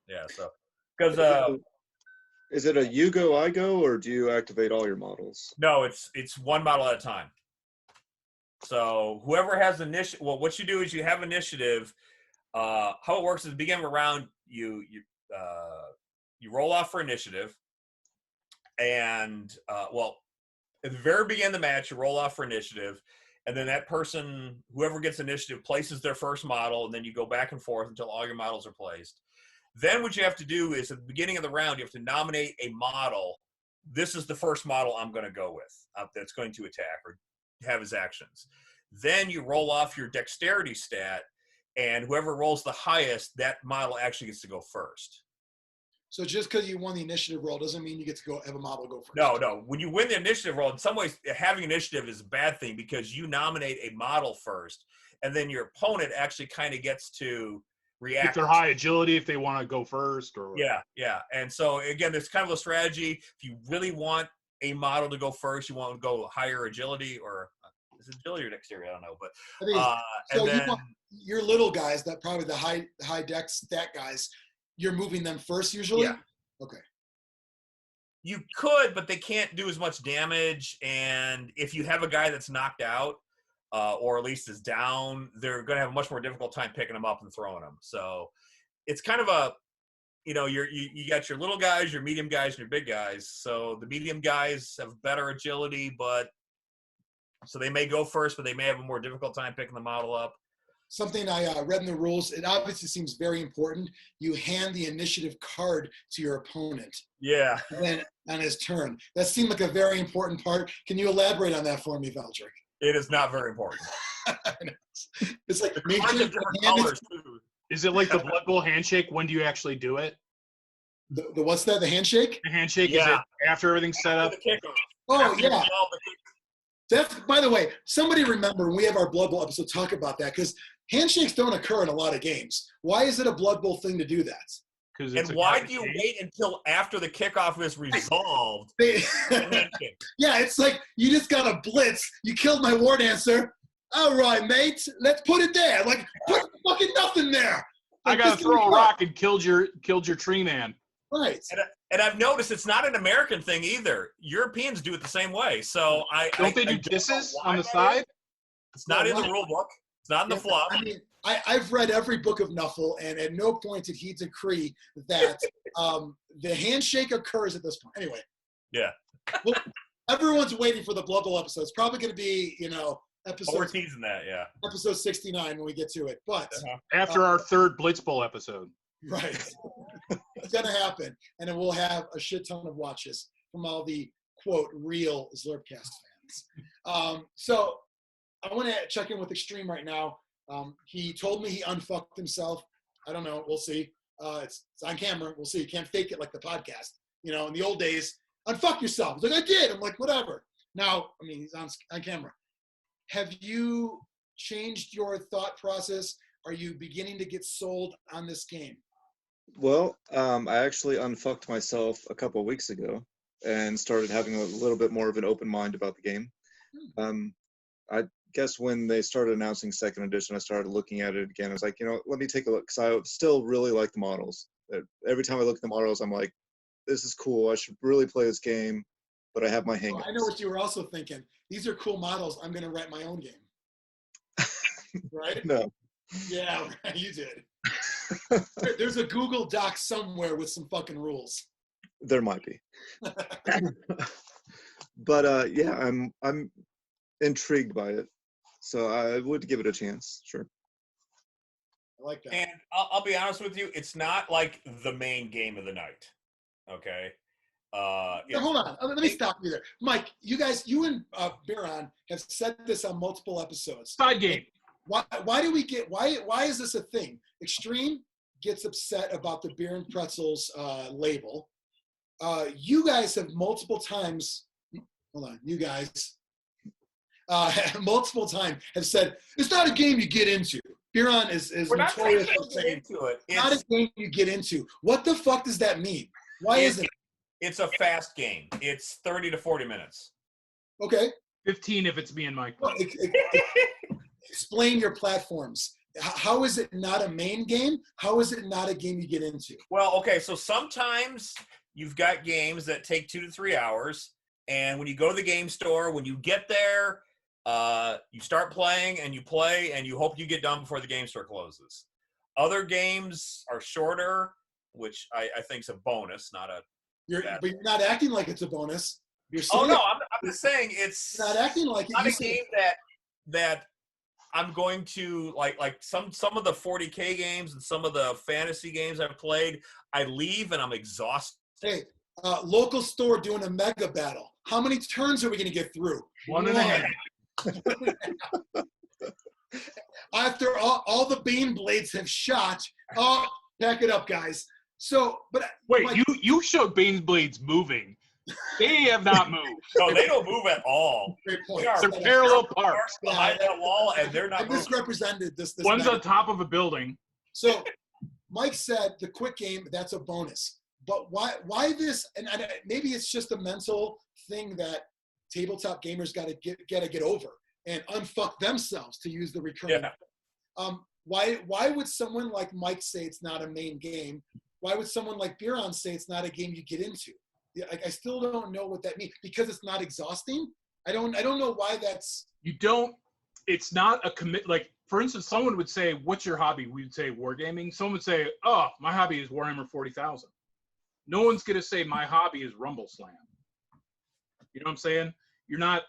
yeah. So because is it a you go, I go, or do you activate all your models? No, it's one model at a time. So whoever has initiative, well, what you do is you have initiative. How it works is at the beginning of a round, you roll off for initiative, and at the very beginning of the match, you roll off for initiative, and then that person, whoever gets initiative, places their first model, and then you go back and forth until all your models are placed. Then what you have to do is at the beginning of the round, you have to nominate a model. This is the first model I'm going to go with that's going to attack or have his actions. Then you roll off your dexterity stat, and whoever rolls the highest, that model actually gets to go first. So just because you won the initiative roll doesn't mean you get to go have a model go first. No. When you win the initiative roll, in some ways, having initiative is a bad thing because you nominate a model first, and then your opponent actually kind of gets to react. If they're high agility, if they want to go first, or yeah. And so again, there's kind of a strategy. If you really want a model to go first, you want to go higher agility, or is it agility or dexterity? I don't know, but so you want your little guys, that probably the high dex stat guys. You're moving them first usually? Yeah. Okay. You could, but they can't do as much damage. And if you have a guy that's knocked out, or at least is down, they're going to have a much more difficult time picking them up and throwing them. So it's kind of a, you got your little guys, your medium guys, and your big guys. So the medium guys have better agility, so they may go first, but they may have a more difficult time picking the model up. something I read in the rules. It obviously seems very important. You hand the initiative card to your opponent. Yeah. Then on his turn. That seemed like a very important part. Can you elaborate on that for me, Valdric? It is not very important. It's like The make cards sure have different the hand colors too. Is it like the Blood Bowl handshake? When do you actually do it? the what's that? The handshake? The handshake is Yeah. it after everything's set up? The kickoff. Oh After you yeah. yell the kick- That's, by the way, somebody remember when we have our Blood Bowl episode, talk about that, because handshakes don't occur in a lot of games. Why is it a Blood Bowl thing to do that? And why do you wait until after the kickoff is resolved? Yeah, it's like you just got a blitz. You killed my war dancer. All right, mate, let's put it there. Like, put fucking nothing there. I Like, gotta this throw a is rock and killed your tree man. right. And I've noticed it's not an American thing either. Europeans do it the same way. So Don't they do know disses why on the that side? is. It's not in the rule book. It's not in the fluff. I mean, I've read every book of Nuffle, and at no point did he decree that the handshake occurs at this point. Anyway. Yeah. Well, everyone's waiting for the Blood Bowl episode. It's probably going to be, episode We're teasing that, yeah. episode 69 when we get to it. But After our third Blitz Bowl episode. right, it's going to happen, and then we'll have a shit ton of watches from all the quote real Zlurpcast fans. So I want to check in with Xtreme right now. He told me he unfucked himself. I don't know. We'll see. It's on camera. We'll see. You can't fake it like the podcast. In the old days, unfuck yourself. He's like, I did. I'm like, whatever. Now, I mean, he's on camera. Have you changed your thought process? Are you beginning to get sold on this game? Well, I actually unfucked myself a couple of weeks ago and started having a little bit more of an open mind about the game. I guess when they started announcing second edition, I started looking at it again. I was like, let me take a look, because I still really like the models. Every time I look at the models, I'm like, this is cool. I should really play this game, but I have my hangups. I know what you were also thinking. These are cool models. I'm going to write my own game. Right? No. Yeah, right, you did. There's a Google Doc somewhere with some fucking rules. There might be. But yeah, I'm intrigued by it, so I would give it a chance. Sure. I like that. And I'll be honest with you, it's not like the main game of the night. Okay. Now, hold on. Let me stop you there. Mike, you and Biran have said this on multiple episodes. Side game. Why do we get why is this a thing? Xtreme gets upset about the beer and pretzels label. You guys have multiple times multiple times have said it's not a game you get into. Biran is we're not notorious saying for get saying into it. it's not a game you get into. What the fuck does that mean? Why isn't it? It's a fast game. It's 30 to 40 minutes. Okay. 15 if it's me and Mike. Well, explain your platforms. How is it not a main game? How is it not a game you get into? Well, okay, so sometimes you've got games that take 2 to 3 hours, and when you go to the game store, when you get there, you start playing, and you play, and you hope you get done before the game store closes. Other games are shorter, which I think is a bonus, not a... But you're not acting like it's a bonus. You're Oh, saying no, I'm just saying it's... you're not acting like it. not You a said- game that I'm going to like some of the 40K games and some of the fantasy games I've played. I leave and I'm exhausted. Hey, local store doing a mega battle. How many turns are we going to get through? 1.5. After all the bean blades have shot. Oh, pack it up, guys. So, but Wait, Mike, you showed Bane's blades moving. They have not moved. No, they don't move at all. great point. They are They're parallel parks. behind that wall, and they're I not moving. misrepresented this. One's mega. on top of a building. So, Mike said the quick game, that's a bonus. But why this? And maybe it's just a mental thing that tabletop gamers got to get over and unfuck themselves, to use the recurring. Yeah. Why would someone like Mike say it's not a main game? Why would someone like Biran say it's not a game you get into? I still don't know what that means. Because it's not exhausting? I don't know why that's... You don't, it's not a commit, like, for instance, someone would say, what's your hobby? We'd say wargaming. Someone would say, oh, my hobby is Warhammer 40,000. No one's going to say my hobby is Rumbleslam. You know what I'm saying? You're not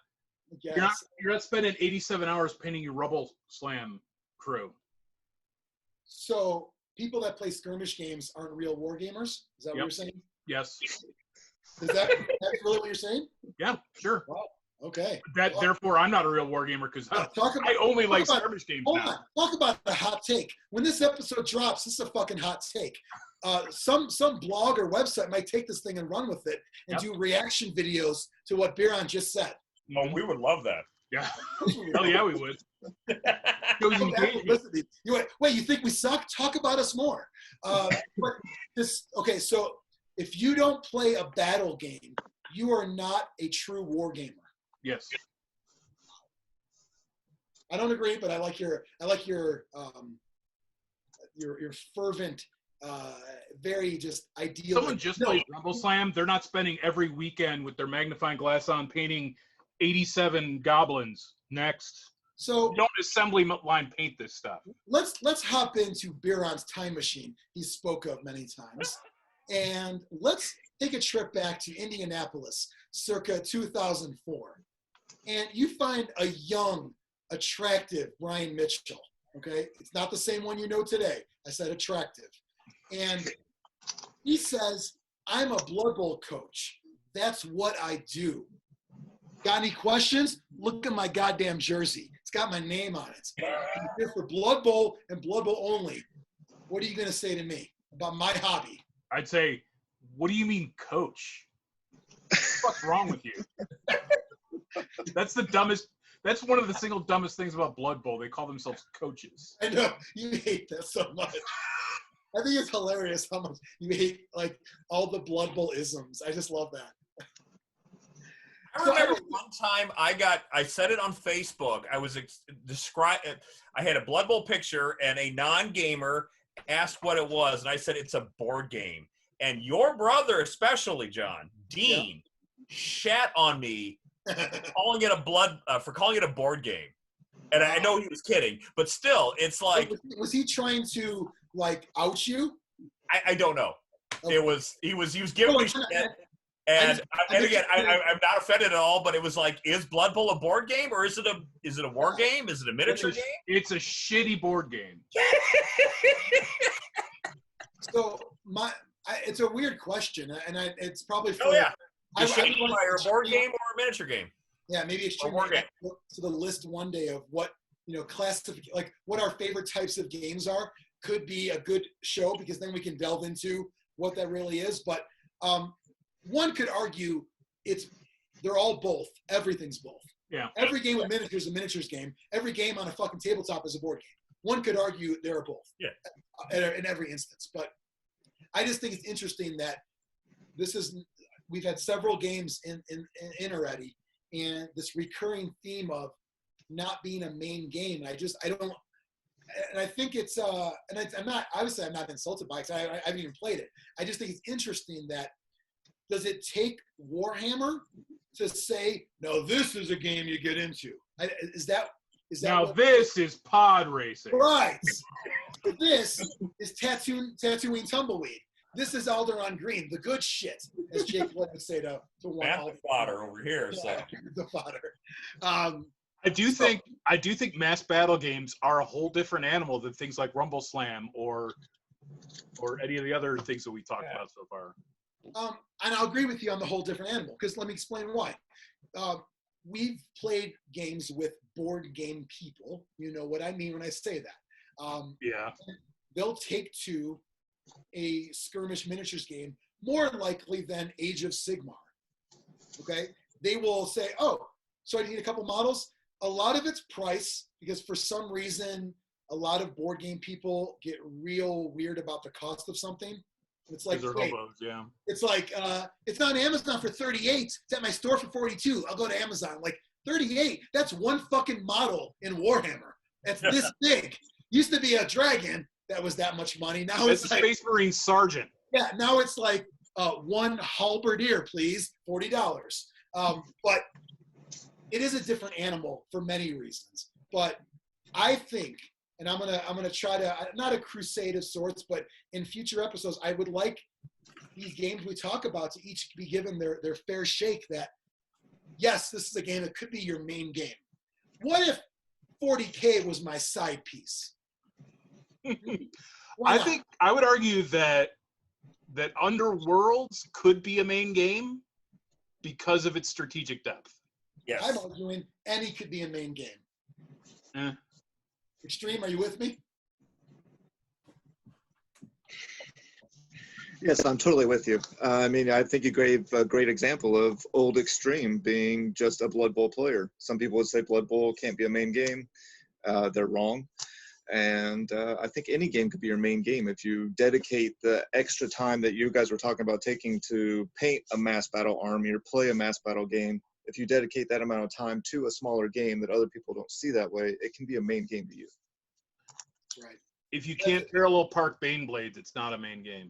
spending 87 hours painting your Rumbleslam crew. So people that play skirmish games aren't real war gamers? Is that what you're saying? Yes. Is that's really what you're saying? Yeah, sure. Wow. Okay. Therefore, I'm not a real war gamer because I only like skirmish games now. Talk about a hot take. When this episode drops, this is a fucking hot take. Some blog or website might take this thing and run with it and do reaction videos to what Biran just said. Oh, we would love that. Yeah. Hell yeah, we would. Wait, you think we suck? Talk about us more. Okay, so if you don't play a battle game, you are not a true war gamer. Yes. I don't agree, but I like your fervent, very just ideal. Someone just plays Rumbleslam. They're not spending every weekend with their magnifying glass on painting 87 goblins. Next. So you don't assembly line paint this stuff. Let's hop into Biran's time machine he spoke of many times, and let's take a trip back to Indianapolis, circa 2004, and you find a young, attractive Brian Mitchell. Okay, it's not the same one you know today. I said attractive, and he says, "I'm a Blood Bowl coach. That's what I do. Got any questions? Look at my goddamn jersey. It's got my name on it. I'm here for Blood Bowl and Blood Bowl only. What are you going to say to me about my hobby?" I'd say, what do you mean, coach? What's wrong with you? That's the dumbest. That's one of the single dumbest things about Blood Bowl. They call themselves coaches. I know. You hate that so much. I think it's hilarious how much you hate, like, all the Blood Bowl isms. I just love that. I remember one time I said it on Facebook. I was I had a Blood Bowl picture and a non-gamer asked what it was, and I said it's a board game. And your brother, especially John Dean, shat on me calling it a board game. And I know he was kidding, but still, it's like, was he trying to like out you? I don't know. Okay. He was giving me shit. And again, I'm not offended at all, but it was like, is Blood Bowl a board game, or is it a war game? Is it a miniature game? It's a shitty board game. So it's a weird question, and it's probably for. Oh yeah, a board game or a miniature game. Yeah, maybe Xtreme to the list one day of what like what our favorite types of games are. Could be a good show because then we can delve into what that really is, but. One could argue they're all both. Everything's both. Yeah. Every game with miniatures is a miniatures game. Every game on a fucking tabletop is a board game. One could argue they're both. Yeah. In every instance, but I just think it's interesting that we've had several games in already, and this recurring theme of not being a main game. I don't. And I think it's I'm not insulted by it because I haven't even played it. I just think it's interesting that. Does it take Warhammer to say, no, this is a game you get into? Is that now this is pod racing. Right. This is Tatooine Tumbleweed. This is Alderaan Green, the good shit, as Jake would say to one. That's the fodder over here. Yeah, so. The fodder. I do think mass battle games are a whole different animal than things like Rumbleslam or any of the other things that we talked about so far. And I'll agree with you on the whole different animal, because let me explain why. We've played games with board game people. You know what I mean when I say that. They'll take to a skirmish miniatures game more likely than Age of Sigmar. Okay? They will say, oh, so I need a couple models. A lot of it's price, because for some reason, a lot of board game people get real weird about the cost of something. It's like, it's like, it's on Amazon for 38. It's at my store for 42. I'll go to Amazon. Like 38. That's one fucking model in Warhammer. That's this big. Used to be a dragon that was that much money. Now it's like Space Marine Sergeant. Yeah. Now it's like one halberdier, please, $40. But it is a different animal for many reasons. But I think. And I'm gonna try to, not a crusade of sorts, but in future episodes, I would like these games we talk about to each be given their fair shake that, yes, this is a game that could be your main game. What if 40K was my side piece? Why I not? think I would argue that Underworlds could be a main game because of its strategic depth. Yes. I'm arguing any could be a main game. Eh. Xtreme, are you with me? Yes, I'm totally with you. I mean, I think you gave a great example of old Xtreme being just a Blood Bowl player. Some people would say Blood Bowl can't be a main game. They're wrong. And I think any game could be your main game if you dedicate the extra time that you guys were talking about taking to paint a mass battle army or play a mass battle game. If you dedicate that amount of time to a smaller game that other people don't see that way, it can be a main game to you. Right. If you can't parallel park Baneblades, it's not a main game.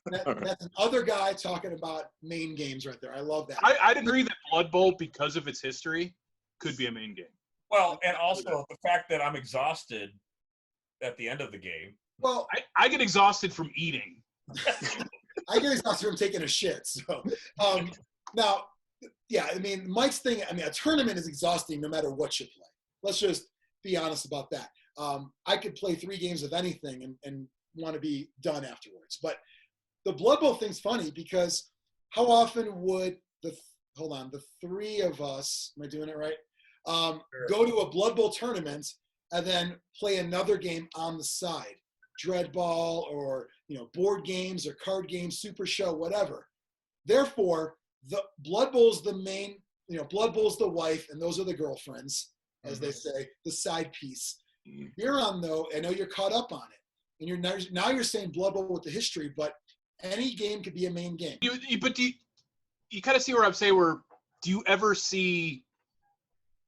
That's another guy talking about main games right there. I love that. I'd agree that Blood Bowl, because of its history, could be a main game. Well, and also the fact that I'm exhausted at the end of the game. Well, I get exhausted from eating. I get exhausted from taking a shit. So now, yeah, I mean, Mike's thing, I mean, a tournament is exhausting no matter what you play. Let's just be honest about that. I could play 3 games of anything and want to be done afterwards. But the Blood Bowl thing's funny because how often would the 3 of us, am I doing it right? Go to a Blood Bowl tournament and then play another game on the side, Dreadball or board games or card games, Super Show, whatever. Therefore, the Blood Bowl's the main, Blood Bowl's the wife, and those are the girlfriends, as they say, the side piece. Biran, though, I know you're caught up on it, and now you're saying Blood Bowl with the history, but any game could be a main game. But you kind of see where I'm saying? Where do you ever see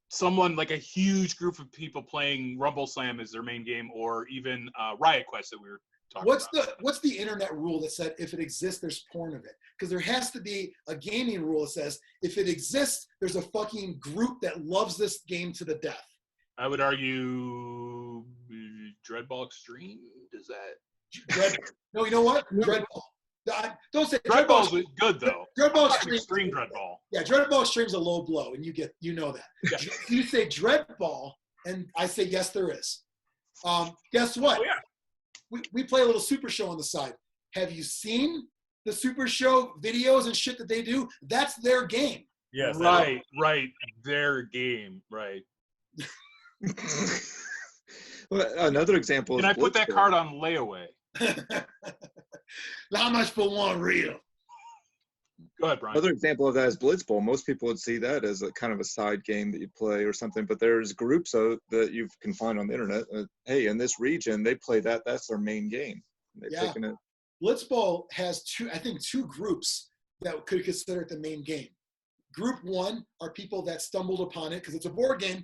someone like a huge group of people playing Rumbleslam as their main game, or even Riot Quest that we were talking about? What's the internet rule that said if it exists, there's porn of it? Because there has to be a gaming rule that says if it exists, there's a fucking group that loves this game to the death. I would argue Dreadball Xtreme. Does that? No, you know what? Dreadball. Don't say Dreadball's good though. Dreadball Extreme Dreadball. Yeah, Dreadball Extreme's a low blow, and you know that. Yeah. You say Dreadball, and I say yes, there is. Guess what? Oh, yeah. We play a little Super Show on the side. Have you seen the Super Show videos and shit that they do? That's their game. Yes. Right. Their game. Right. Well, another example Can is I put that Blitzball. card on layaway? How much for one reel? Go ahead, Brian. Another example of that is Blitzball. Most people would see that as a kind of a side game that you play or something, but there's groups that you can find on the internet. Hey, in this region, they play that. That's their main game. They've taken it. Blitzball has two groups that could consider it the main game. Group 1 are people that stumbled upon it because it's a board game.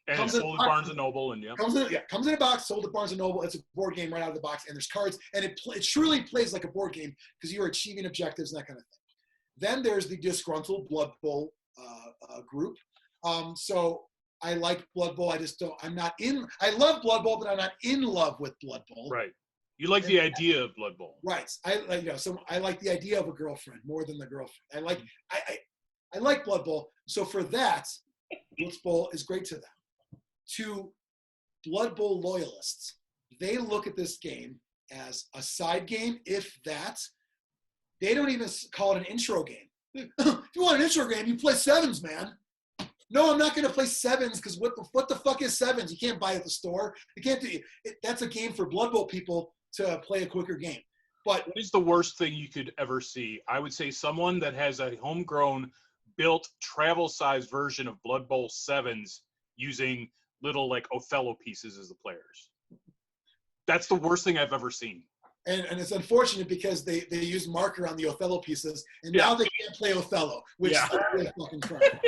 And it's sold at Barnes & Noble, and Comes in a box, sold at Barnes & Noble. It's a board game right out of the box, and there's cards, and it truly plays like a board game because you're achieving objectives and that kind of thing. Then there's the disgruntled Blood Bowl group. So I like Blood Bowl. I love Blood Bowl, but I'm not in love with Blood Bowl. Right. You like the idea of Blood Bowl. Right. So I like the idea of a girlfriend more than the girlfriend. I like Blood Bowl. So for that, Blood Bowl is great to them. To Blood Bowl loyalists, they look at this game as a side game, if that. They don't even call it an intro game. If you want an intro game, you play 7s, man. No, I'm not going to play 7s because what the fuck is 7s? You can't buy it at the store. You can't do it. That's a game for Blood Bowl people to play a quicker game. But what is the worst thing you could ever see? I would say someone that has a homegrown, built, travel-sized version of Blood Bowl 7s using little like Othello pieces as the players. That's the worst thing I've ever seen. And it's unfortunate because they use marker on the Othello pieces, and now they can't play Othello, which is really fucking crap.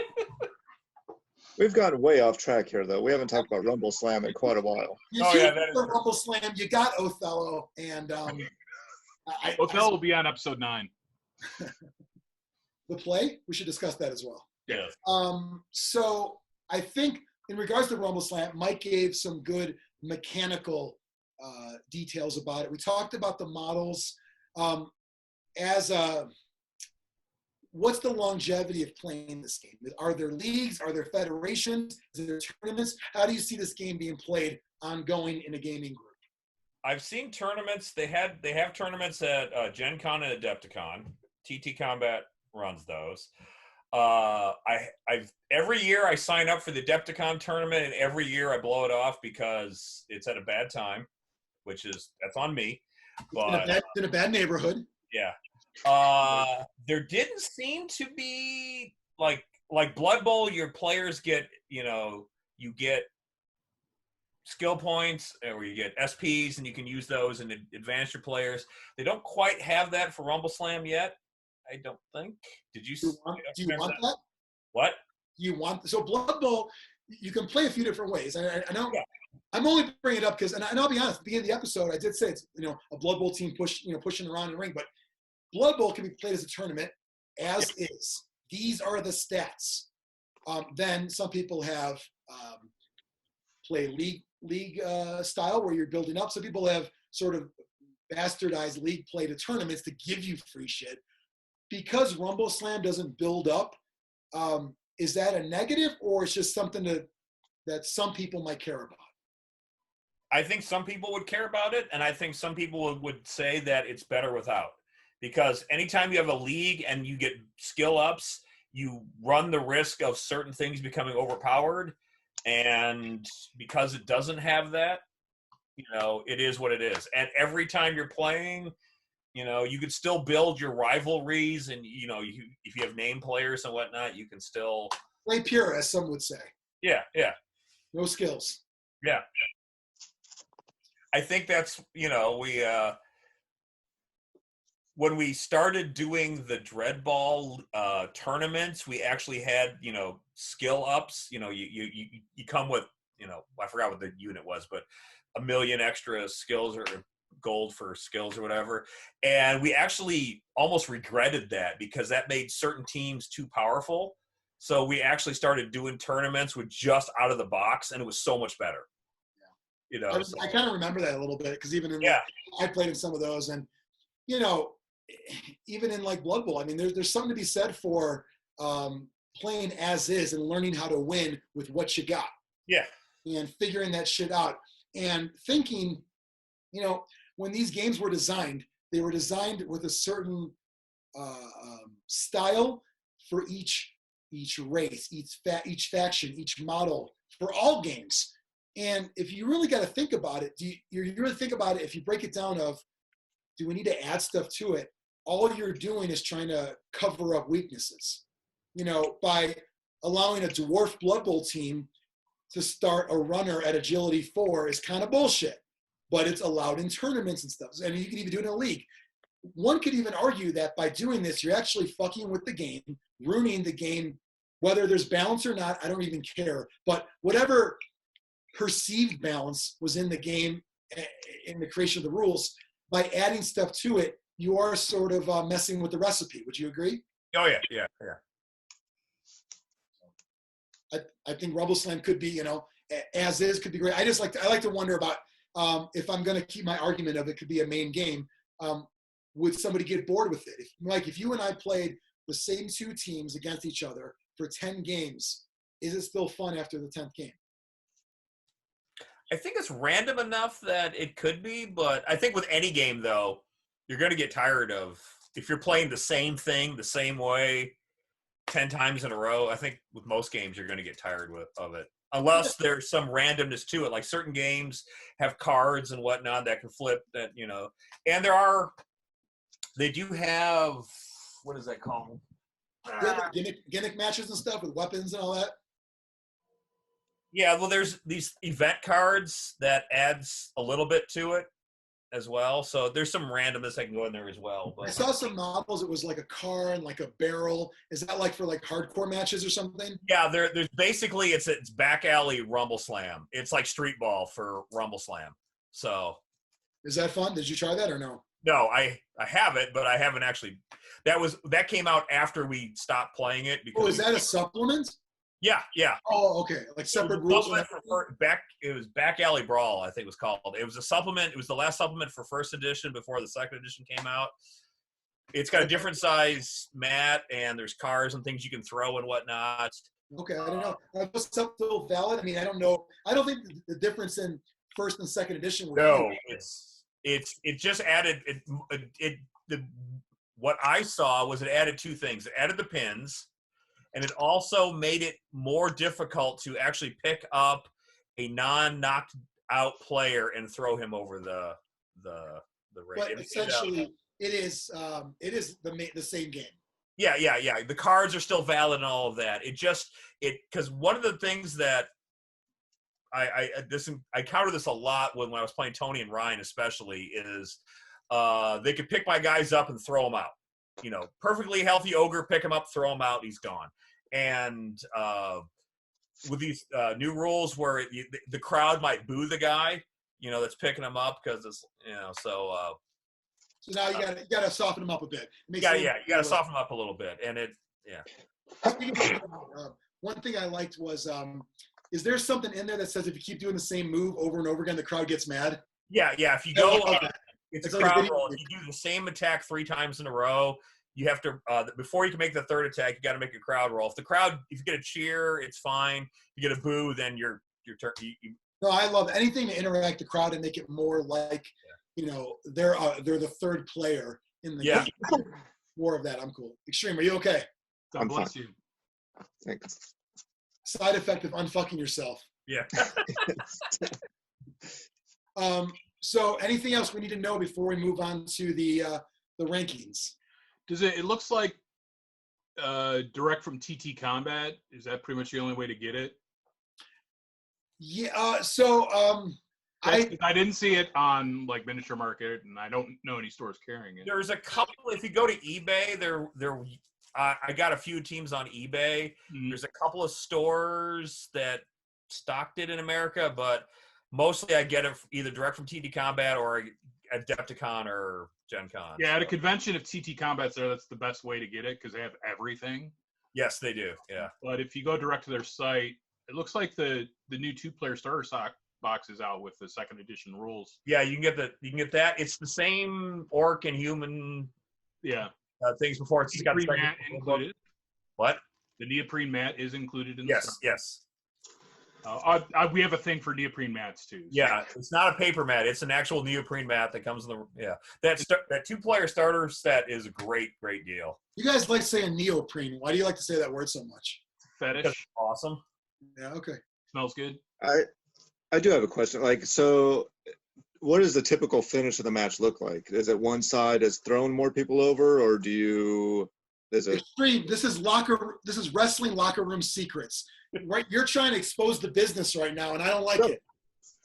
We've gotten way off track here, though. We haven't talked about Rumbleslam in quite a while. That is Rumbleslam. You got Othello, and Othello will be on episode 9. The play, we should discuss that as well. Yeah. So I think in regards to Rumbleslam, Mike gave some good mechanical details about it. We talked about the models. What's the longevity of playing this game? Are there leagues? Are there federations? Is there tournaments? How do you see this game being played ongoing in a gaming group? I've seen tournaments. They have tournaments at Gen Con and Adepticon. TT Combat runs those. I've every year I sign up for the Adepticon tournament, and every year I blow it off because it's at a bad time, that's on me. But it's in a bad neighborhood. Yeah. There didn't seem to be like Blood Bowl. Your players get, you get skill points, or you get SPs, and you can use those and advance your players. They don't quite have that for Rumbleslam yet. I don't think. Do you want that? What? So Blood Bowl, you can play a few different ways. I know. Yeah. I'm only bringing it up because, and I'll be honest, at the beginning of the episode, I did say it's a Blood Bowl team pushing around in the ring, but Blood Bowl can be played as a tournament as is. These are the stats. Then some people have play league style where you're building up. Some people have sort of bastardized league play to tournaments to give you free shit. Because Rumbleslam doesn't build up, is that a negative, or it's just something that some people might care about? I think some people would care about it, and I think some people would say that it's better without. Because anytime you have a league and you get skill ups, you run the risk of certain things becoming overpowered. And because it doesn't have that, it is what it is. And every time you're playing, you could still build your rivalries, and if you have name players and whatnot, you can still play pure, as some would say. Yeah. No skills. Yeah. I think that's when we started doing the Dread Ball tournaments, we actually had skill ups. You come with I forgot what the unit was, but 1 million extra skills or gold for skills or whatever, and we actually almost regretted that because that made certain teams too powerful. So we actually started doing tournaments with just out of the box, and it was so much better. I kind of remember that a little bit because even in I played in some of those, and even in like Blood Bowl, I mean, there's something to be said for playing as is and learning how to win with what you got. Yeah, and figuring that shit out and thinking, when these games were designed, they were designed with a certain style for each race, each faction, each model for all games. And if you really got to think about it, you really think about it, if you break it down of, do we need to add stuff to it? All you're doing is trying to cover up weaknesses. By allowing a Dwarf Blood Bowl team to start a runner at Agility 4 is kind of bullshit. But it's allowed in tournaments and stuff. And you can even do it in a league. One could even argue that by doing this, you're actually fucking with the game, ruining the game, whether there's balance or not, I don't even care. But whatever perceived balance was in the game, in the creation of the rules, by adding stuff to it, you are sort of messing with the recipe. Would you agree? Oh, yeah. I think Rumbleslam could be, as is, could be great. I like to wonder about, if I'm going to keep my argument of it could be a main game, would somebody get bored with it? If you and I played the same two teams against each other for 10 games, is it still fun after the 10th game? I think it's random enough that it could be, but I think with any game, though, you're going to get tired of, if you're playing the same thing the same way 10 times in a row, I think with most games you're going to get tired of it. Unless there's some randomness to it, like certain games have cards and whatnot that can flip that, and they do have, what is that called? Gimmick matches and stuff with weapons and all that. Yeah, well, there's these event cards that adds a little bit to it as well. So there's some randomness that can go in there as well. But I saw some models. It was like a car and like a barrel. Is that like for like hardcore matches or something? Yeah, there's basically it's back alley Rumbleslam. It's like street ball for Rumbleslam. So is that fun? Did you try that or no? No, I have it, but I haven't actually. That came out after we stopped playing it. Because is that a supplement? Yeah. Oh, okay. Like separate rules. It was Back Alley Brawl, I think it was called. It was a supplement. It was the last supplement for first edition before the second edition came out. It's got a different size mat, and there's cars and things you can throw and whatnot. Okay, I don't know. Was still valid? I mean, I don't know. I don't think the difference in first and second edition. No, it just added what I saw was it added two things. It added the pins, and it also made it more difficult to actually pick up a non-knocked out player and throw him over the ring. But essentially, it is the same game. Yeah. The cards are still valid and all of that. Because one of the things that I counter this a lot when I was playing Tony and Ryan especially is they could pick my guys up and throw them out. You know, perfectly healthy ogre, pick him up, throw him out, he's gone. And with these new rules where the crowd might boo the guy, you know, that's picking him up because it's, you know, so now you gotta soften him up a bit. You gotta soften him up a little bit, and one thing I liked was, is there something in there that says if you keep doing the same move over and over again, the crowd gets mad? Yeah. If you go, it's a crowd roll. If you do the same attack 3 times in a row, you have to before you can make the third attack, you got to make a crowd roll. If you get a cheer, it's fine. If you get a boo, then your turn. No, I love anything to interact the crowd and make it more like, you know, they're the third player in the game. More of that. I'm cool. Xtreme, are you okay? God bless you. Thanks. Side effect of unfucking yourself. Yeah. So anything else we need to know before we move on to the rankings? It looks like direct from TT Combat. Is that pretty much the only way to get it? Yeah. I didn't see it on like Miniature Market, and I don't know any stores carrying it. There's a couple. If you go to eBay, I got a few teams on eBay. Mm-hmm. There's a couple of stores that stocked it in America, but mostly I get it either direct from TT Combat or Adepticon or Gen Con. Yeah, at a convention, if TT Combat's there, that's the best way to get it because they have everything. Yes, they do. Yeah. But if you go direct to their site, it looks like the new 2-player starter box is out with the 2nd edition rules. Yeah, you can get that. It's the same orc and human. Yeah. Things before it's got the mat included. What? The neoprene mat is included in the Yes. We have a thing for neoprene mats too. So. Yeah, it's not a paper mat; it's an actual neoprene mat that comes in the That 2-player starter set is a great deal. You guys like saying neoprene. Why do you like to say that word so much? Fetish. Awesome. Yeah. Okay. Smells good. I do have a question. Like, so what does the typical finish of the match look like? Is it one side has thrown more people over, or Xtreme, this is wrestling locker room secrets. Right, you're trying to expose the business right now, and I don't like it.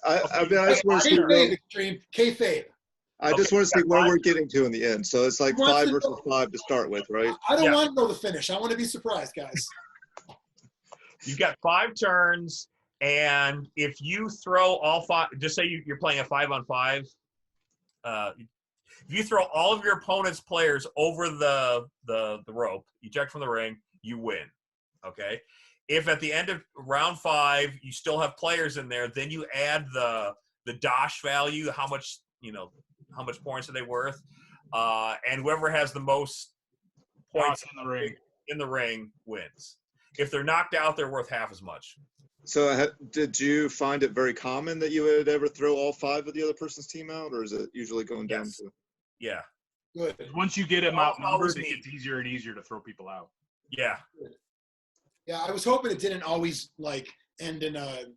I just want to see Xtreme, kayfabe. I just want to see where we're getting to in the end. So it's like 5 versus 5 to start with, right? I don't want to know the finish. I want to be surprised, guys. You've got 5 turns, and if you throw all 5, just say you're playing a 5-on-5. If you throw all of your opponent's players over the rope, eject from the ring, you win. Okay. If at the end of round 5 you still have players in there, then you add the dosh value, how much points are they worth, and whoever has the most points in the ring wins. If they're knocked out, they're worth half as much. So did you find it very common that you would ever throw all 5 of the other person's team out, or is it usually going down to? Yeah. Good. Once you get them outnumbered, it gets easier and easier to throw people out. Yeah. Good. Yeah, I was hoping it didn't always like end in a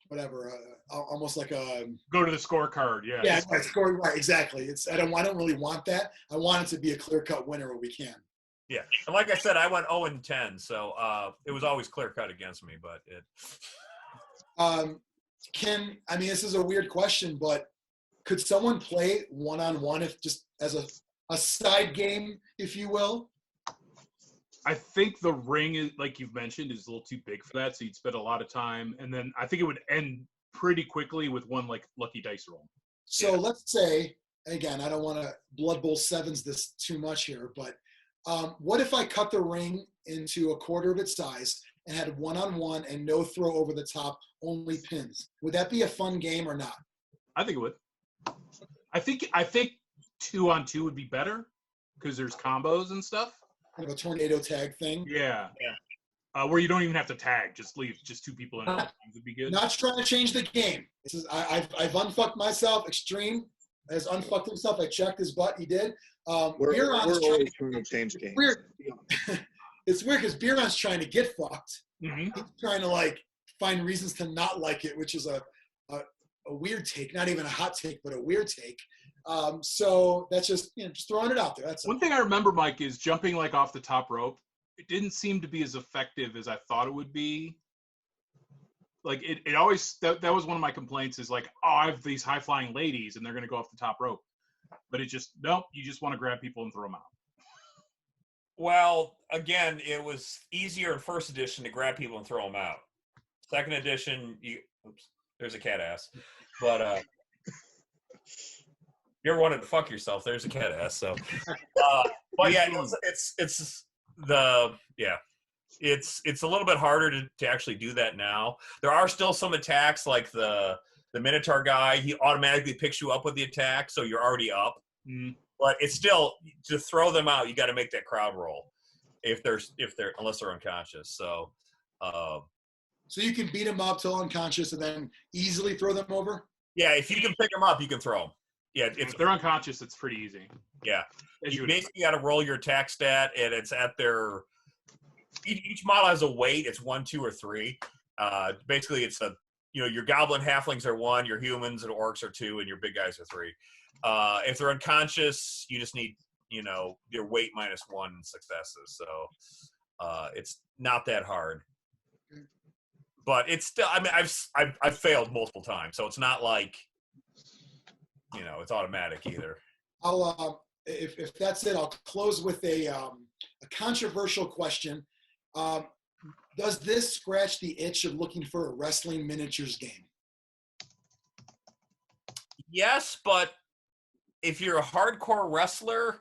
whatever, almost like a go to the scorecard. Yeah. Yeah, score right. Exactly. I don't really want that. I want it to be a clear-cut winner where we can. Yeah, and like I said, I went 0-10, so it was always clear-cut against me. But it. This is a weird question, but could someone play 1-on-1 if just as a side game, if you will? I think the ring, is, like you've mentioned, is a little too big for that, so you'd spend a lot of time, and then I think it would end pretty quickly with one like lucky dice roll. So let's say, again, I don't want to Blood Bowl 7s this too much here, but what if I cut the ring into a quarter of its size and had 1-on-1 and no throw over the top, only pins? Would that be a fun game or not? I think it would. I think 2-on-2 would be better because there's combos and stuff. Kind of a tornado tag thing. Yeah. Where you don't even have to tag, just leave 2 people in it would be good. Not trying to change the game. I've unfucked myself. Xtreme. has unfucked himself. I checked his butt. He did. We're Biran's always trying to change games. weird. It's weird because Biran's trying to get fucked. Mm-hmm. He's trying to like find reasons to not like it, which is a weird take. Not even a hot take, but a weird take. So that's just just throwing it out there. That's One thing I remember, Mike, is jumping like off the top rope. It didn't seem to be as effective as I thought it would be. Like it always, that was one of my complaints is like, oh, I have these high flying ladies and they're going to go off the top rope. But it just, nope, you just want to grab people and throw them out. Well, again, it was easier in first edition to grab people and throw them out. Second edition, oops, there's a cat ass. But you ever wanted to fuck yourself, there's a cat ass. So, but yeah, it's a little bit harder to actually do that now. There are still some attacks like the Minotaur guy. He automatically picks you up with the attack, so you're already up. Mm. But it's still, to throw them out, you got to make that crowd roll unless they're unconscious. So, so you can beat them up till unconscious and then easily throw them over. yeah, if you can pick them up, you can throw them. Yeah, If they're unconscious, it's pretty easy. yeah. As You would basically got to roll your attack stat, and it's at their. Each model has a weight. It's 1, 2, or 3. Basically, it's your goblin halflings are 1, your humans and orcs are 2, and your big guys are 3. If they're unconscious, you just need your weight minus 1 successes. So it's not that hard. But it's still. I mean, I've failed multiple times, so it's not like it's automatic either. I'll if that's it, I'll close with a controversial question. Does this scratch the itch of looking for a wrestling miniatures game? Yes, but if you're a hardcore wrestler,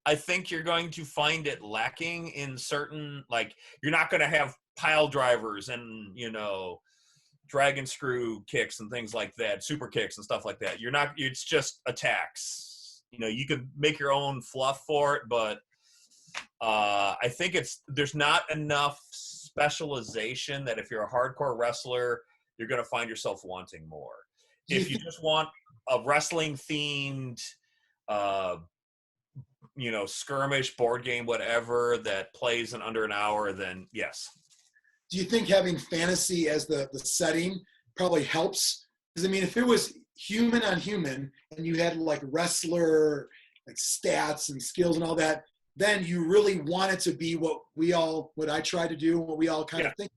I think you're going to find it lacking in certain, like, you're not going to have pile drivers and, dragon screw kicks and things like that, super kicks and stuff like that. It's just attacks. You can make your own fluff for it, but I think there's not enough specialization that if you're a hardcore wrestler, you're going to find yourself wanting more. If you just want a wrestling themed, skirmish board game, whatever, that plays in under an hour, then yes. Do you think having fantasy as the setting probably helps? Because I mean, if it was human on human and you had like wrestler like stats and skills and all that, then you really want it to be what I try to do, what we all kind of think.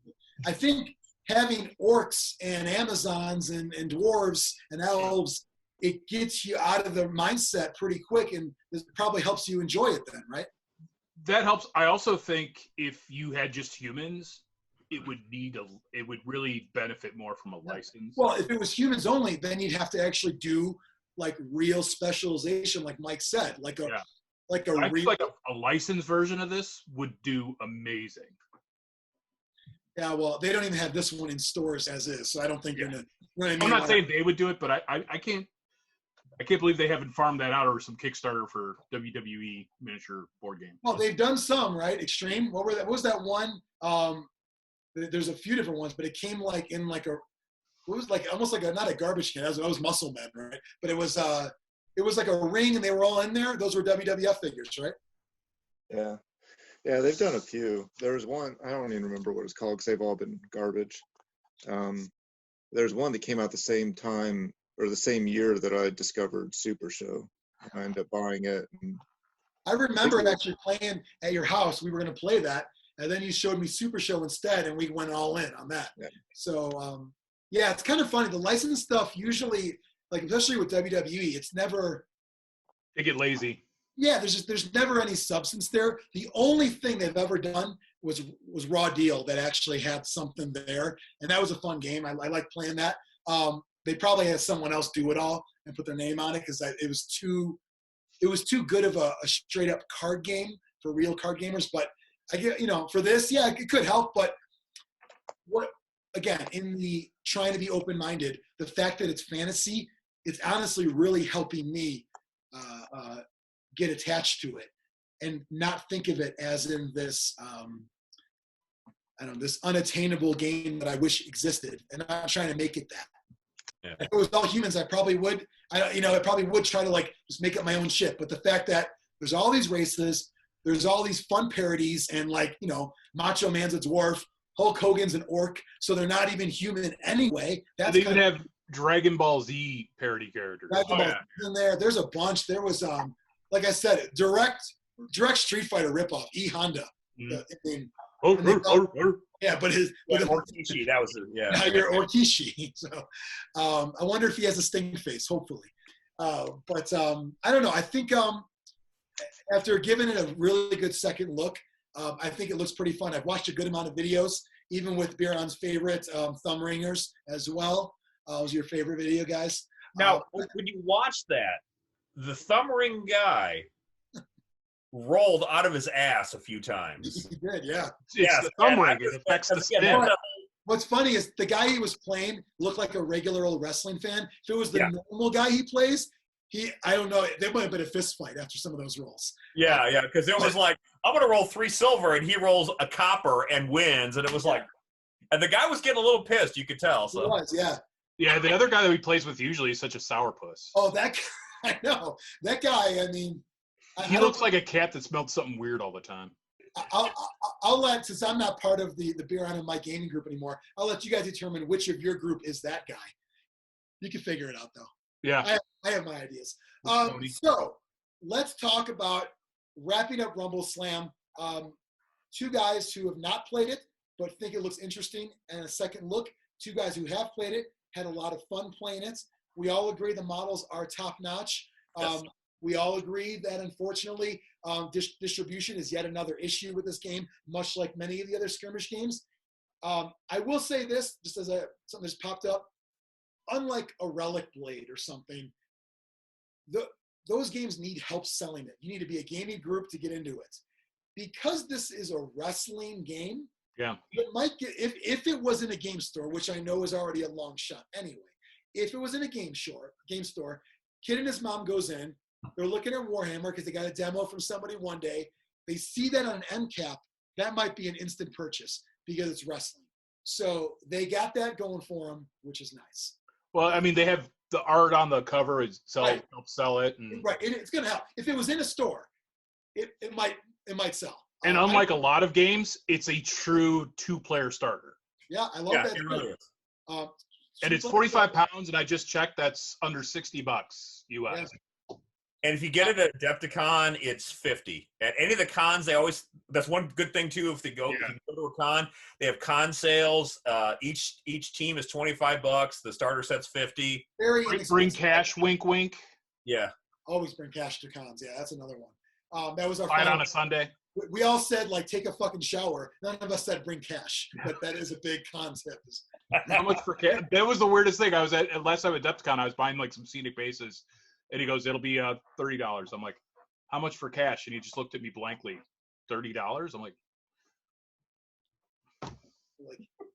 I think having orcs and Amazons and dwarves and elves, it gets you out of the mindset pretty quick, and it probably helps you enjoy it then, right? That helps. I also think if you had just humans, it would really benefit more from a license. Well, if it was humans only, then you'd have to actually do like real specialization, like Mike said, like a licensed version of this would do amazing. Yeah, well, they don't even have this one in stores as is, so I don't think you're gonna. I'm not saying they would do it, but I can't believe they haven't farmed that out or some Kickstarter for WWE miniature board game. Well, they've done some, right? Xtreme. What was that one? There's a few different ones, but it came like in like it was like almost like not a garbage can. That was Muscle Men, right? But it was like a ring, and they were all in there. Those were WWF figures, right? Yeah, they've done a few. There was one, I don't even remember what it's called because they've all been garbage. There's one that came out the same time or the same year that I discovered Super Show. I ended up buying it. And I remember actually playing at your house. We were going to play that, and then you showed me Super Show instead, and we went all in on that. Yeah. So, it's kind of funny. The licensed stuff usually, like especially with WWE, it's never. They get lazy. Yeah, there's never any substance there. The only thing they've ever done was Raw Deal that actually had something there, and that was a fun game. I like playing that. They probably had someone else do it all and put their name on it because it was too good of a straight up card game for real card gamers. But I get for this, it could help. But what again in the trying to be open minded, the fact that it's fantasy, it's honestly really helping me get attached to it and not think of it as in this this unattainable game that I wish existed, and I'm trying to make it that. Yeah. If it was all humans, I probably would. I probably would try to like just make up my own shit. But the fact that there's all these races, there's all these fun parodies, and like Macho Man's a dwarf, Hulk Hogan's an orc, so they're not even human anyway. They even have Dragon Ball Z parody characters. Dragon Ball Z in there. There's a bunch. There was like I said, direct Street Fighter ripoff. E Honda. Yeah, but Orkishi, that was you're Orkishi. So I wonder if he has a sting face. Hopefully, but I don't know. I think after giving it a really good second look, I think it looks pretty fun. I've watched a good amount of videos, even with Biran's favorite thumb ringers as well. Was your favorite video, guys? Now, when you watch that, the thumb ring guy rolled out of his ass a few times. He did, yeah. It's the thumb ring. It affects the spin. What's funny is the guy he was playing looked like a regular old wrestling fan. If it was the normal guy he plays, I don't know. There might have been a fist fight after some of those rolls. Yeah, because it was like, I'm going to roll 3 silver, and he rolls a copper and wins. And it was like, and the guy was getting a little pissed, you could tell. So. He was, yeah. Yeah, the other guy that he plays with usually is such a sourpuss. Oh, that guy, I know. That guy, I mean. He looks like a cat that smelled something weird all the time. I'll let, since I'm not part of the Biran and my gaming group anymore, I'll let you guys determine which of your group is that guy. You can figure it out, though. Yeah. I have my ideas. So let's talk about wrapping up Rumbleslam. 2 guys who have not played it but think it looks interesting, and a second look. 2 guys who have played it, had a lot of fun playing it. We all agree the models are top-notch. Yes. We all agree that, unfortunately, distribution is yet another issue with this game, much like many of the other skirmish games. I will say this, just as something that's popped up. Unlike a Relic Blade or something, those games need help selling it. You need to be a gaming group to get into it. Because this is a wrestling game, it might get, if it was in a game store, which I know is already a long shot anyway, if it was in a game store, kid and his mom goes in, they're looking at Warhammer because they got a demo from somebody one day. They see that on an end cap, that might be an instant purchase because it's wrestling. So they got that going for them, which is nice. Well, I mean, they have the art on the cover itself, help sell it. And... Right, it's going to help. If it was in a store, it might sell. And unlike a lot of games, it's a true 2-player starter. Yeah, I love that. It really is. And it's 45 pounds, and I just checked, that's under $60 US. Yeah. And if you get it at Adepticon, it's 50. At any of the cons, that's one good thing too. If you go to a con, they have con sales. Each team is $25. The starter set's 50. Very bring cash, wink, wink. Yeah. Always bring cash to cons. Yeah, that's another one. That was our fight on a Sunday. We all said, like, take a fucking shower. None of us said bring cash, but that is a big concept. How much for cash? That was the weirdest thing. I was at last time at Adepticon, I was buying like some scenic bases. And he goes, it'll be $30. I'm like, how much for cash? And he just looked at me blankly. $30? I'm like,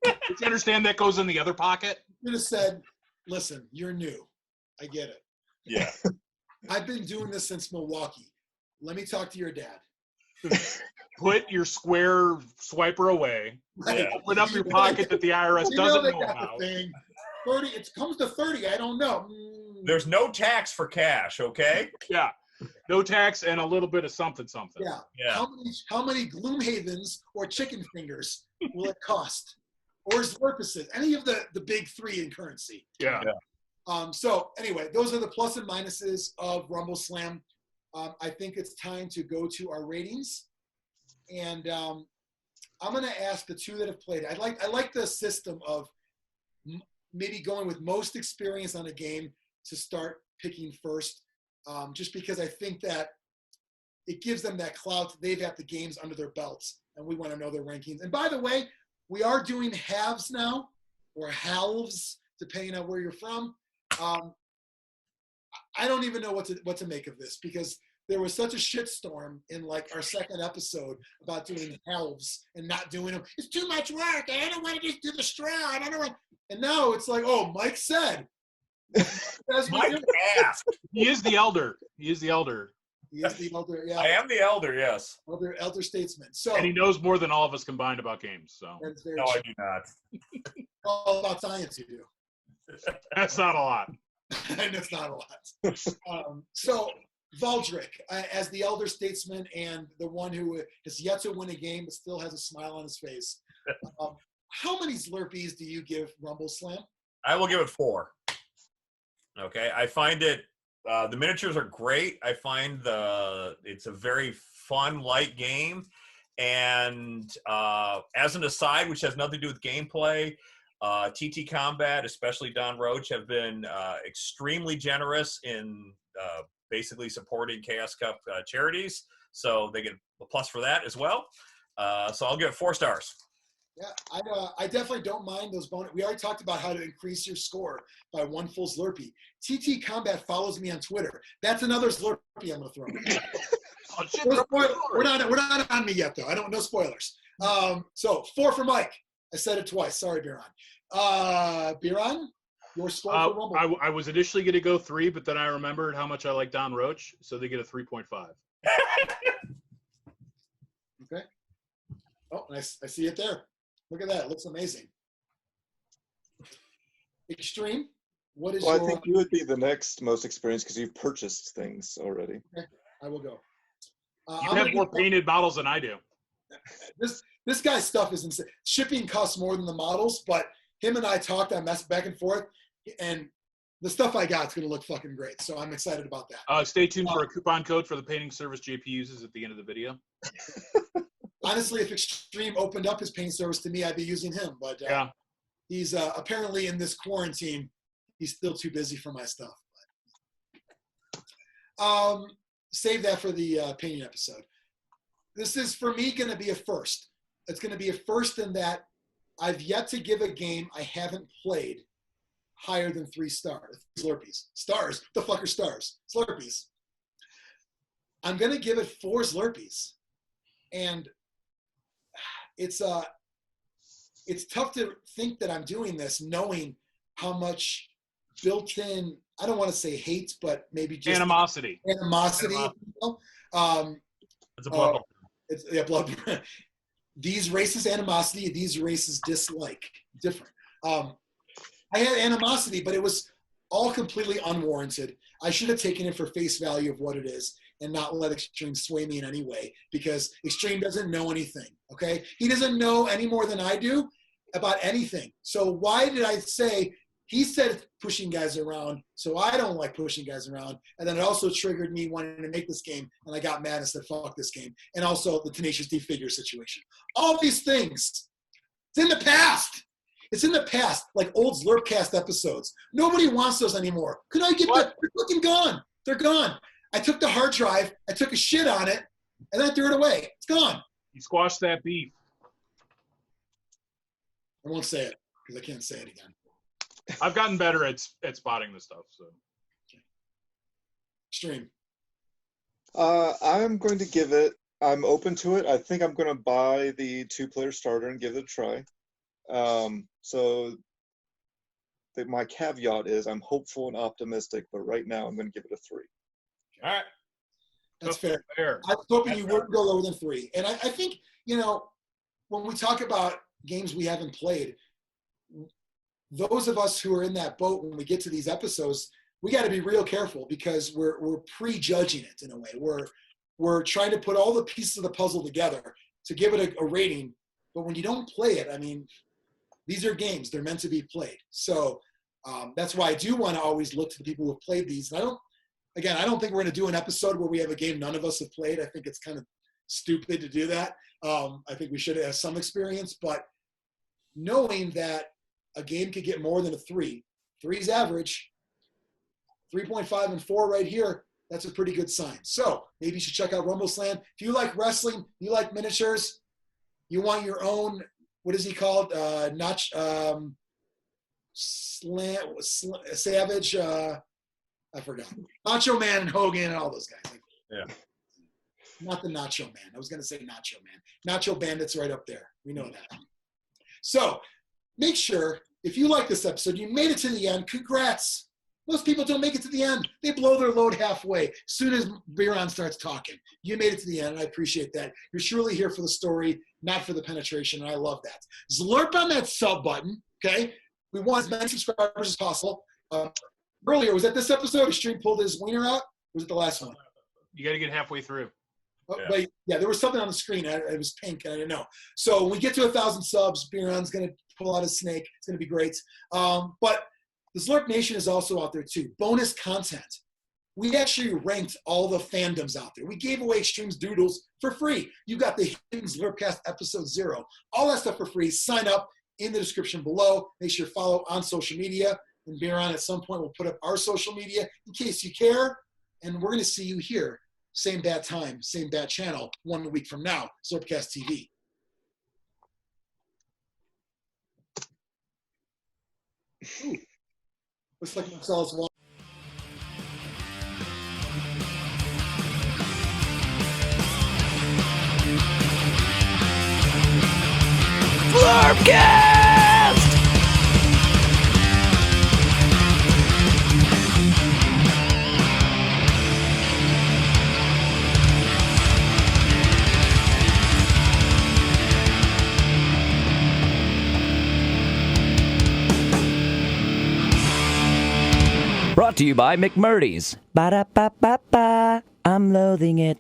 did you understand that goes in the other pocket? You just said, listen, you're new. I get it. Yeah. I've been doing this since Milwaukee. Let me talk to your dad. Put your square swiper away. Right. Open up your pocket that the IRS doesn't know about. 30, it comes to 30. I don't know. There's no tax for cash, okay? Yeah. No tax and a little bit of something. Yeah. Yeah. How many Gloomhavens or chicken fingers will it cost? Or Zlurpcast? Any of the big 3 in currency. Yeah. So anyway, those are the plus and minuses of Rumbleslam. I think it's time to go to our ratings. And I'm going to ask the 2 that have played. I like the system of maybe going with most experience on a game to start picking first, just because I think that it gives them that clout. They've got the games under their belts, and we want to know their rankings. And by the way, we are doing halves now, or halves, depending on where you're from. I don't even know what to make of this, because there was such a shitstorm in like our second episode about doing halves and not doing them. It's too much work. I don't want to just do the straw. I don't know. And now it's like, oh, Mike said. Mike asked. He is the elder. He is the elder. He is the elder. Yeah. I am the elder. Yes. Elder statesman. So. And he knows more than all of us combined about games. So. No, I do not. All about science, you do. That's not a lot. And it's not a lot. So Valdric, as the elder statesman and the one who has yet to win a game but still has a smile on his face, how many Zlurpees do you give Rumbleslam? I will give it 4. Okay, I find it. The miniatures are great. I find it's a very fun, light game. And as an aside, which has nothing to do with gameplay, TT Combat, especially Don Roach, have been extremely generous in basically supporting Chaos Cup charities. So they get a plus for that as well. So I'll give it 4 stars. Yeah, I definitely don't mind those bonus. We already talked about how to increase your score by 1 full Zlurpee. TT Combat follows me on Twitter. That's another Zlurpee I'm going to throw. Oh, shit, No we're not on me yet, though. No spoilers. So 4 for Mike. I said it twice. Sorry, Biran. Biran, your score for Rumble. I was initially going to go 3, but then I remembered how much I like Don Roach, so they get a 3.5. Okay. Oh, I see it there. Look at that. It looks amazing. Xtreme, what is Well, your... I think you would be the next most experienced because you've purchased things already. Okay, I will go. You have more painted models than I do. This guy's stuff is insane. Shipping costs more than the models, but him and I talked, I messed back and forth, and the stuff I got is going to look fucking great. So I'm excited about that. Stay tuned for a coupon code for the painting service JP uses at the end of the video. Honestly, if Xtreme opened up his paint service to me, I'd be using him. But yeah, he's apparently in this quarantine, he's still too busy for my stuff. Save that for the painting episode. This is, for me, going to be a first. It's going to be a first in that I've yet to give a game I haven't played higher than 3 stars. Zlurpees. Stars. What the fuck are stars? Zlurpees. I'm going to give it 4 Zlurpees. And it's tough to think that I'm doing this knowing how much built-in, I don't want to say hate, but maybe just animosity. You know? It's a blood. It's blood. These races animosity, these races dislike. Different. I had animosity, but it was all completely unwarranted. I should have taken it for face value of what it is and not let Xtreme sway me in any way, because Xtreme doesn't know anything, okay? He doesn't know any more than I do about anything. So why did I say, he said pushing guys around, so I don't like pushing guys around. And then it also triggered me wanting to make this game, and I got mad and said, fuck this game. And also the Tenacious D figure situation. All these things, it's in the past. It's in the past, like old Zlurpcast episodes. Nobody wants those anymore. Could I get that? They're fucking gone. They're gone. I took the hard drive, I took a shit on it, and then I threw it away. It's gone. You squashed that beef. I won't say it, because I can't say it again. I've gotten better at spotting this stuff. So, Xtreme. I'm going to give it, I'm open to it. I think I'm going to buy the 2-player starter and give it a try. My caveat is I'm hopeful and optimistic, but right now I'm going to give it a 3. All right. That's fair. I was hoping you wouldn't go lower than 3. And I think, when we talk about games we haven't played, those of us who are in that boat, when we get to these episodes, we got to be real careful, because we're prejudging it in a way. We're trying to put all the pieces of the puzzle together to give it a rating. But when you don't play it, I mean, these are games. They're meant to be played. So that's why I do want to always look to the people who have played these. And I don't think we're going to do an episode where we have a game none of us have played. I think it's kind of stupid to do that. I think we should have some experience. But knowing that a game could get more than a 3, 3's average, 3.5 and 4 right here, that's a pretty good sign. So maybe you should check out Rumbleslam. If you like wrestling, you like miniatures, you want your own, what is he called? Savage, I forgot. Nacho Man and Hogan and all those guys. Yeah. Not the Nacho Man. I was going to say Nacho Man. Nacho Bandit's right up there. We know that. So make sure, if you like this episode, you made it to the end, congrats. Most people don't make it to the end. They blow their load halfway as soon as Biran starts talking. You made it to the end, and I appreciate that. You're surely here for the story, not for the penetration, and I love that. Zlurp on that sub button, okay? We want as many subscribers as possible. Earlier, was that this episode? Xtreme pulled his wiener out? Or was it the last one? You got to get halfway through. Oh, but yeah, there was something on the screen. It was pink, and I didn't know. So when we get to 1,000 subs, Biran's going to pull out his snake. It's going to be great. But the Zlurp Nation is also out there too. Bonus content. We actually ranked all the fandoms out there. We gave away Xtreme's doodles for free. You got the Hidden Zlurpcast episode 0. All that stuff for free. Sign up in the description below. Make sure you follow on social media. And Biran, at some point, will put up our social media in case you care. And we're going to see you here. Same bad time, same bad channel, 1 week from now. Zlurpcast TV. Ooh. Looks like Marcellus won. Zlurpcast! Brought to you by McMurdy's. Ba-da-ba-ba-ba. I'm loathing it.